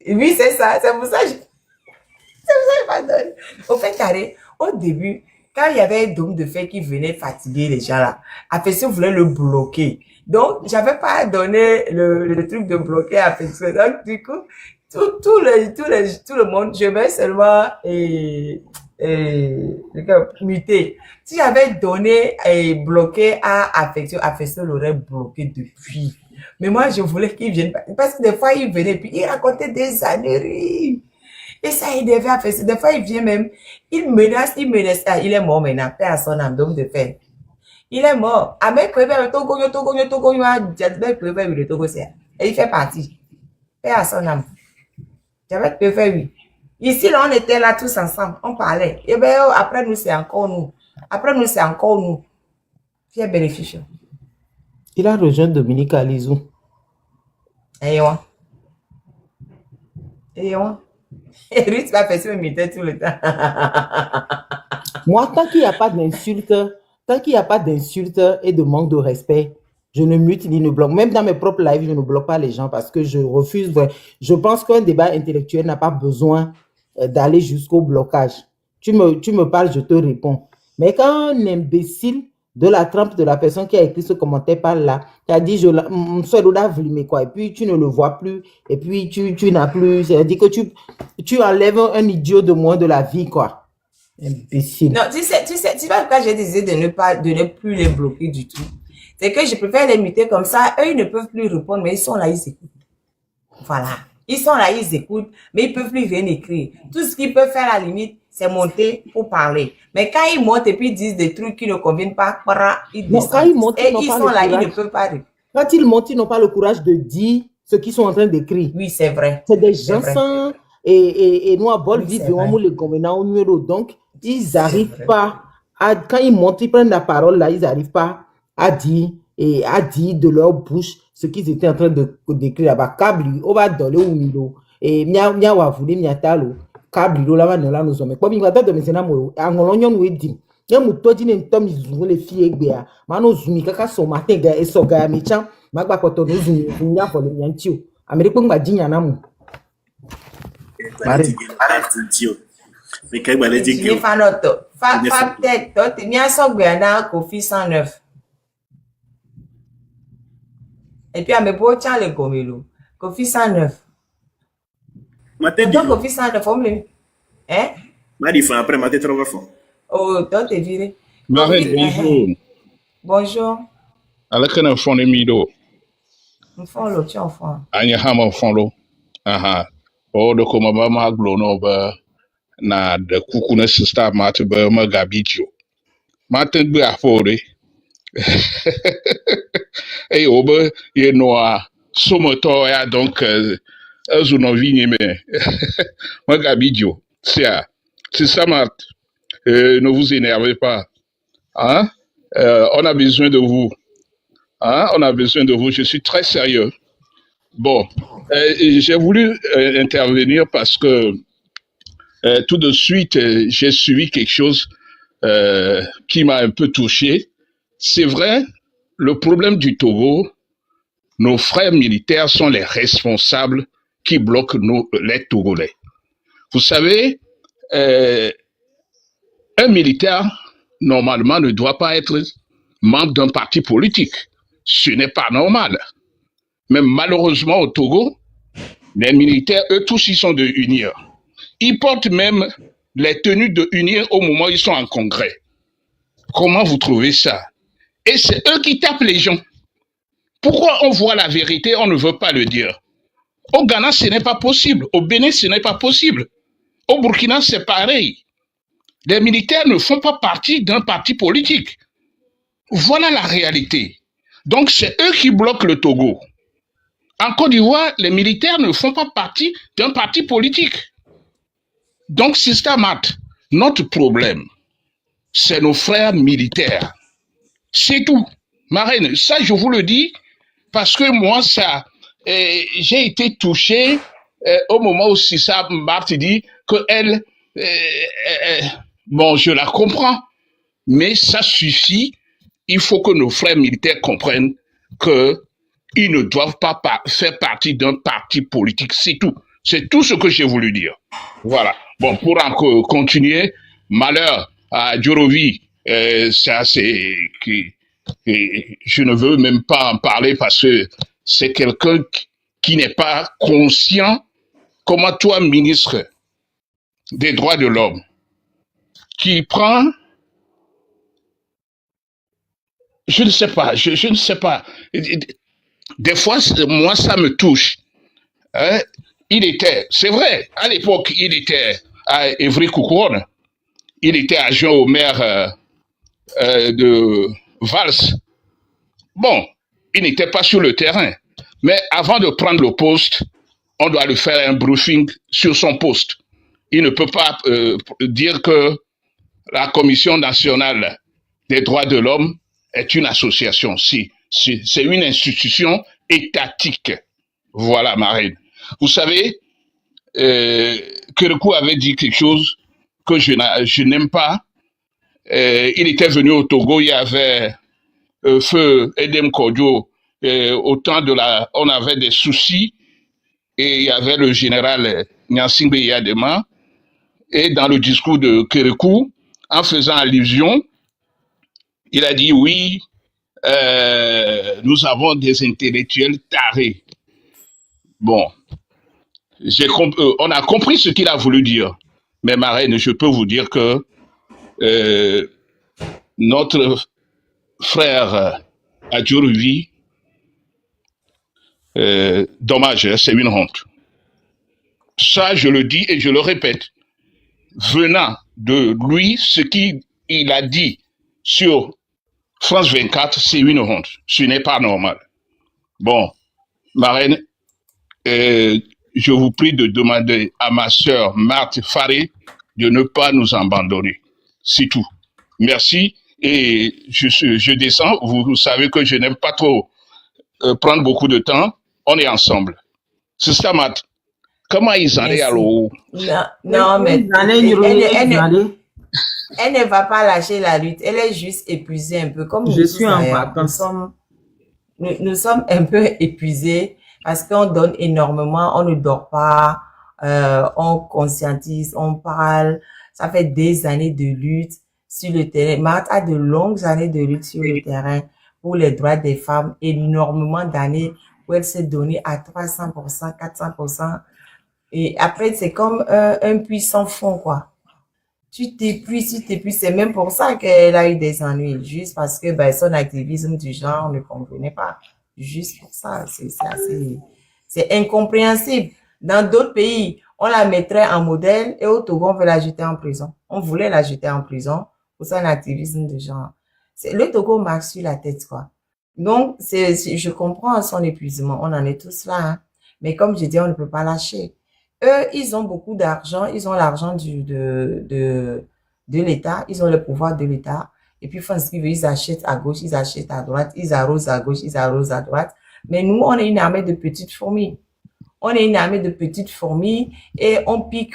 Oui, c'est ça, c'est pour ça que j'ai pas donné. Au fait, carré, au début, quand il y avait un dôme de fer qui venait fatiguer les gens là, Affection voulait le bloquer. Donc, j'avais pas donné le truc de bloquer Affection. Donc, du coup, tout le monde, je vais seulement muter. Si j'avais donné et bloqué à Affection, Affection l'aurait bloqué depuis. Mais moi, je voulais qu'il vienne. Parce que des fois, il venait, puis il racontait des années. Et ça, il devait Affection. Des fois, il vient même, il menace. Ah, il est mort maintenant, paix à son âme, donc de fait. Il est mort. Et il fait partie. Paix à son âme. J'avais préféré, oui. Ici, là, on était là tous ensemble, on parlait. Et bien, après nous, c'est encore nous. Après nous, c'est encore nous. Pierre bénéficieux. Il a rejoint Dominique Alizou. Et Ruth va faire ça m'imiter tout le temps. Moi, tant qu'il n'y a pas d'insultes et de manque de respect, je ne mute ni ne bloque. Même dans mes propres lives, je ne bloque pas les gens parce que je refuse. Je pense qu'un débat intellectuel n'a pas besoin d'aller jusqu'au blocage. Tu me parles, je te réponds. Mais quand un imbécile de la trempe de la personne qui a écrit ce commentaire parle là, tu as dit, quoi, et puis tu ne le vois plus, et puis tu n'as plus, c'est-à-dire que tu enlèves un idiot de moins de la vie, quoi. Imbécile. Non, tu sais pas pourquoi j'ai décidé de ne plus les bloquer du tout. C'est que je préfère les muter comme ça. Eux, ils ne peuvent plus répondre, mais ils sont là, ils écoutent. Voilà. Ils sont là, ils écoutent, mais ils peuvent plus rien écrire. Tout ce qu'ils peuvent faire à la limite, c'est monter pour parler. Mais quand ils montent et puis ils disent des trucs qui ne conviennent pas, ils descendent. Quand ils montent, et ils sont là, ils ne peuvent pas répondre. Quand ils montent, ils n'ont pas le courage de dire ce qu'ils sont en train d'écrire. Oui, c'est vrai. C'est des gens sans et nous à bol vivons les convenants au numéro. Donc, ils n'arrivent pas à, quand ils montent, ils prennent la parole là, ils n'arrivent pas à dire de leur bouche ce qu'ils étaient en train d'écrire là-bas. Kabli, on va donner au milieu. Et mia wa voulez mia talo. Kabli, là va là nous sommes. Comme il va de maintenant mo, angolonyo nous dit. Ya mutoji ne ntom izungu le fie egbe a. Ma no zumi kaka so matin ga eso ga mechan. Ma gba poto no zumi nya for le nyanti o. America ngba jinya na mu. Mari. Mais quand il dit que fa tête, mia so gbe na Kofi 109. Et puis, à mes beaux tiens le gomelo. Kofi 109. Donc, Kofi 109, on me le. Hein? Ma dit, après, ma tête, Oh, toi, t'es viré. Marie, bonjour. Bonjour. Avec un fond de mido. Un fond, l'autre, tu es un fond. Anya hama fond lo. Aha. Oh, de comme ma glono ba. Na de kukune sister mate ba ma gabicho. Mate be afore. Et au bout, il y somoto ya donc azuno vigne mais magabidio c'est ça Marthe, ne vous énervez pas, hein. On a besoin de vous, hein, on a besoin de vous, je suis très sérieux. Bon, j'ai voulu intervenir parce que tout de suite j'ai suivi quelque chose qui m'a un peu touché. C'est vrai, le problème du Togo, nos frères militaires sont les responsables qui bloquent les Togolais. Vous savez, un militaire, normalement, ne doit pas être membre d'un parti politique. Ce n'est pas normal. Mais malheureusement, au Togo, les militaires, eux tous, ils sont de UNIR. Ils portent même les tenues de UNIR au moment où ils sont en congrès. Comment vous trouvez ça? Et c'est eux qui tapent les gens. Pourquoi on voit la vérité, on ne veut pas le dire? Au Ghana, ce n'est pas possible. Au Bénin, ce n'est pas possible. Au Burkina, c'est pareil. Les militaires ne font pas partie d'un parti politique. Voilà la réalité. Donc, c'est eux qui bloquent le Togo. En Côte d'Ivoire, les militaires ne font pas partie d'un parti politique. Donc, Sistamat, notre problème, c'est nos frères militaires. C'est tout. Marraine, ça, je vous le dis, parce que moi, ça, j'ai été touché au moment où Sissa Mbart dit qu'elle, bon, je la comprends, mais ça suffit. Il faut que nos frères militaires comprennent qu'ils ne doivent pas faire partie d'un parti politique. C'est tout. C'est tout ce que j'ai voulu dire. Voilà. Bon, pour continuer, malheur à Djorovi, ça c'est je ne veux même pas en parler parce que c'est quelqu'un qui n'est pas conscient. Comment toi, ministre des droits de l'homme, qui prend, je ne sais pas, je ne sais pas. Des fois, moi, ça me touche. Hein? Il était, c'est vrai, à l'époque, il était à Évry-Courcouronnes. Il était adjoint au maire de Vals. Bon, il n'était pas sur le terrain. Mais avant de prendre le poste, on doit lui faire un briefing sur son poste. Il ne peut pas dire que la Commission nationale des droits de l'homme est une association. Si, c'est une institution étatique. Voilà, Marine. Vous savez, Kérékou avait dit quelque chose que je n'aime pas. Il était venu au Togo, il y avait feu Edem Kodjo. Au temps de on avait des soucis et il y avait le général Nyansingbe Yadema. Et dans le discours de Kérékou, en faisant allusion, il a dit oui, nous avons des intellectuels tarés. Bon, on a compris ce qu'il a voulu dire. Mais Marraine, je peux vous dire que notre frère Adjouruvi, dommage, c'est une honte. Ça, je le dis et je le répète. Venant de lui, ce qu'il a dit sur France 24, c'est une honte. Ce n'est pas normal. Bon, Marraine, je vous prie de demander à ma sœur Marthe Faré de ne pas nous abandonner. C'est tout. Merci. Et je descends. Vous savez que je n'aime pas trop prendre beaucoup de temps. On est ensemble. C'est ça, Matt. Comment ils allaient à l'eau? Non, mais elle ne va pas lâcher la lutte. Elle est juste épuisée un peu. Comme je suis en vacances. Nous sommes un peu épuisés parce qu'on donne énormément, on ne dort pas, on conscientise, on parle. Ça fait des années de lutte sur le terrain. Marthe a de longues années de lutte sur le terrain pour les droits des femmes, énormément d'années où elle s'est donnée à 300%, 400%. Et après, c'est comme un puits sans fond, quoi. Tu t'épuises. C'est même pour ça qu'elle a eu des ennuis. Juste parce que son activisme du genre ne convenait pas. Juste pour ça. C'est incompréhensible. Dans d'autres pays, on la mettrait en modèle et au Togo, on veut la jeter en prison. On voulait la jeter en prison pour son activisme de genre. Le Togo marche sur la tête, quoi. Donc, je comprends son épuisement. On en est tous là, hein. Mais comme je dis, on ne peut pas lâcher. Eux, ils ont beaucoup d'argent. Ils ont l'argent de l'État. Ils ont le pouvoir de l'État. Et puis, ils font ce qu'ils veulent. Ils achètent à gauche, ils achètent à droite. Ils arrosent à gauche, ils arrosent à droite. Mais nous, on est une armée de petites fourmis. On est une armée de petites fourmis et on pique.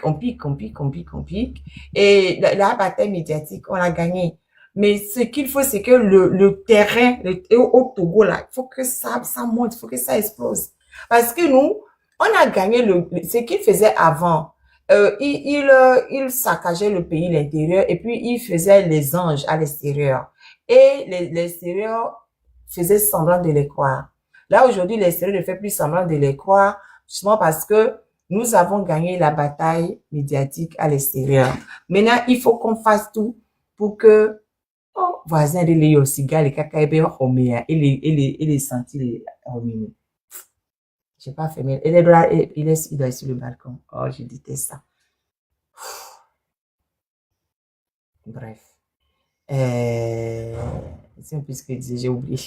Et la bataille médiatique, on l'a gagnée. Mais ce qu'il faut, c'est que le terrain au Togo, là, il faut que ça monte, il faut que ça explose. Parce que nous, on a gagné ce qu'il faisait avant. Il saccageait le pays, l'intérieur, et puis il faisait les anges à l'extérieur. Et l'extérieur faisait semblant de les croire. Là, aujourd'hui, l'extérieur ne fait plus semblant de les croire, justement parce que nous avons gagné la bataille médiatique à l'extérieur. Maintenant, il faut qu'on fasse tout pour que voisin de l'eau cigare, les caca, et les sentir les j'ai pas fait, mais il doit être sur le balcon. Oh, je déteste ça. Bref. C'est un peu ce que je disais, j'ai oublié.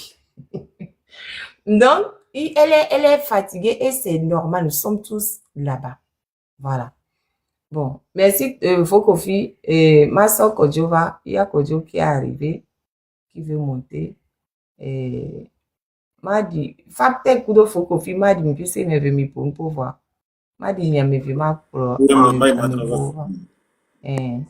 Donc, elle est fatiguée et c'est normal, nous sommes tous là-bas. Voilà. Bon, merci Fokofi. Et ma soeur Kodjova, il y a Kodjo qui est arrivé, qui veut monter. Et m'a dit, Fapte Kudo Fokofi m'a dit, mais puis c'est mes pour voir. M'a dit, il y a mes vima pour. Oui, maman, il m'a travaillé.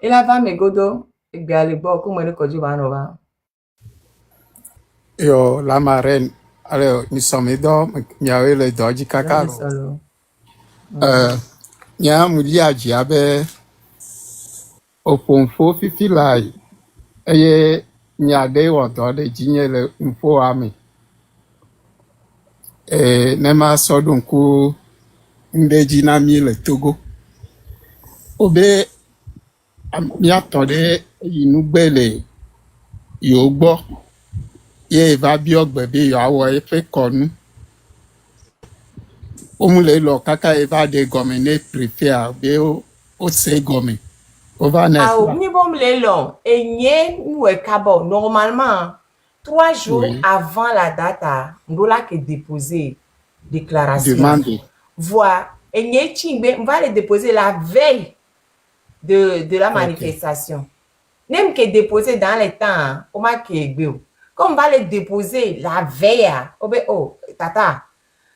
Et là-bas, mes godo, et bien les bords, comment le Kodjova nova. Yo, la marraine, alors, nous sommes dans, il y avait le Dodgy Kakaro. Il y a un moulia diabe, au pompo fifi lai, et il y a des water de dîner le info ami. Et nema so donc, une dynamie le Togo. Obe, mi attendait, il nous belle, yo ye va biog bebe yo awo efe konu omule lo kaka eva de gomene prepare be o se gomen over next Ah, ni bon le long. Et nye nous kabo. Normalement, 3 jours oui avant la date, on doit que déposer déclaration. demande Voilà. Et nye chingbe, on va le déposer la veille de la ok manifestation. Même que déposer dans les temps, on va que comme on va le déposer la veille, oh, tata.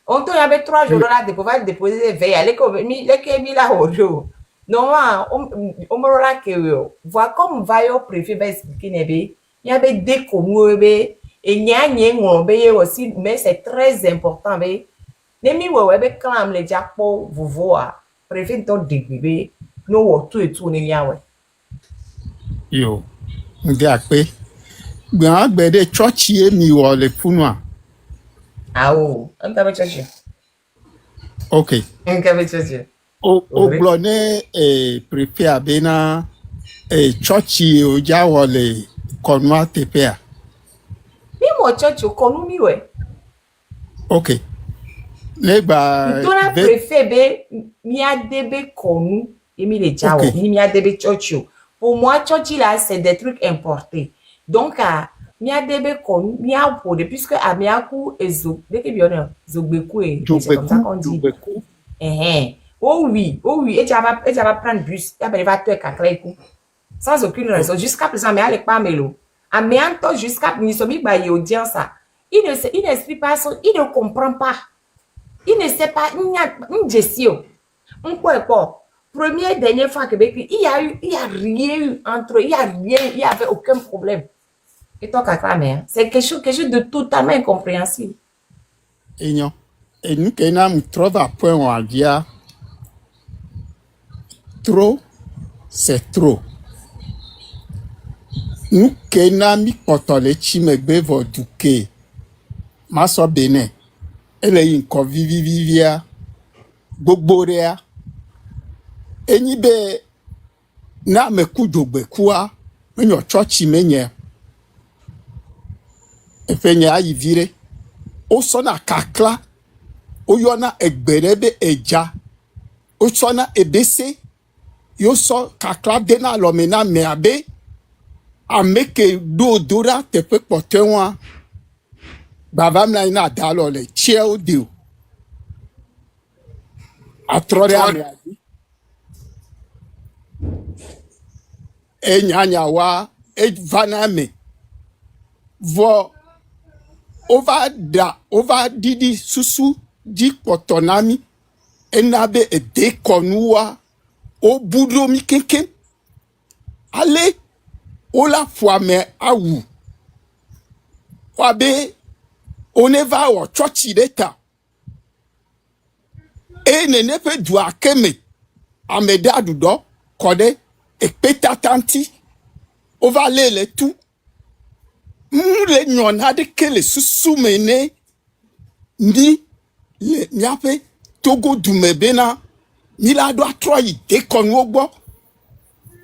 On y avait 3 jours là, on va le déposer la veille. Les qui là au jour. Normalement, on me l'a que voilà comme va yo préfet va expliquer nebe. Il y avait des communes et il y a un aussi, mais c'est très important. Nemi we clam les jackpot vous voir. Préfet ton début, no tout et tout ni yawe. yo nge akpe gba gbede church ye mi wo le funwa Ah oh, on t'avait cherché. ok On t'avait cherché. o blone prepare abena church ye o ja wo le konwa tepea Mi mo church konu mi we. ok negba Dona préfet be mi a debe konu et mi le jawo, ok mi a debe church. Pour moi, church là c'est des trucs importés. Donc mi a debe konu, mi a pour puisque a mi a ku ezo, dès que bien zogbeku et c'est comme ça qu'on dit. Jogbeku Oh oui, et tu vas prendre bus, tu vas te cacler sans aucune raison. Jusqu'à présent, mais avec pas mélo. À méanto jusqu'à Nisomi Baye audience ça. Il n'explique pas son, il ne comprend pas. Il ne sait pas, il y a une gestion. On peut pas. Première, dernière fois que il y a rien eu entre eux, il y avait aucun problème. Et toi, Kakame, c'est quelque chose de totalement incompréhensible. et non et nous que nous trouve à point où on dit trop c'est trop nous que nous mi potole chimegbe voduke maso bene ele yin ko vivia gbogbore enyi be na mekudogbe kuwa menyo church menye efenye ayi vire o so na kakla o yo na egberebe eja o so na ebese yo so kakla de na lomena me abe ameke do dora te pe potenwa baba mla ina dalo le cheo dio atrore ame adi enyanya wa vaname vo over didi susu di potonami enabe ede konua o budromi kenken ale ola fuame awu wabe oneva o church data nene pe du akeme amede adudo kode ekpeta tanti over le tout le nyona de kele susu mene ndi le nyape togo dumebena mila do atroyi de konu ogbo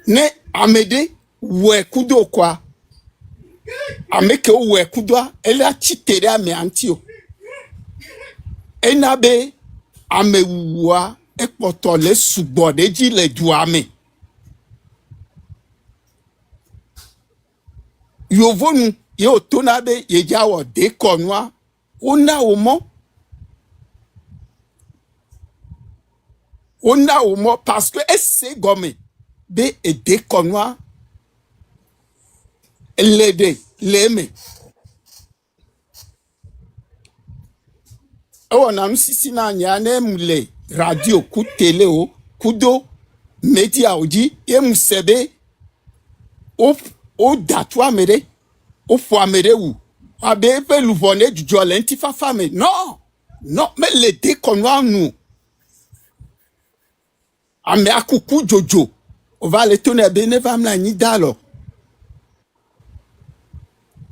ne amede we kudo kwa ameke we kudo ele achitere ame antio enabe amewua ekpɔtɔ le sugbɔ ɖe dzi le dua me. Yovonu ye wotona be yedza wɔ dekɔnua wona wo mɔ. Wona wo mɔ parce que ese gɔme be edekɔnua le de le me. Ewɔ na nu sisi na nya ne mu le radio ku tele o kudo media o dzi ye mu se be o datu amere o fo amere wu abe pe luvɔ ne dzudzɔ le ŋti fafa me non me le dekɔnua nu ame akuku jojo o va le to ne be ne va mla nyi da lɔ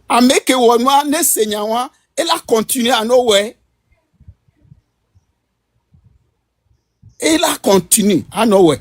ame ke wɔ nua ne se nya wa e la continue à no wɛ et la continue à no wɛ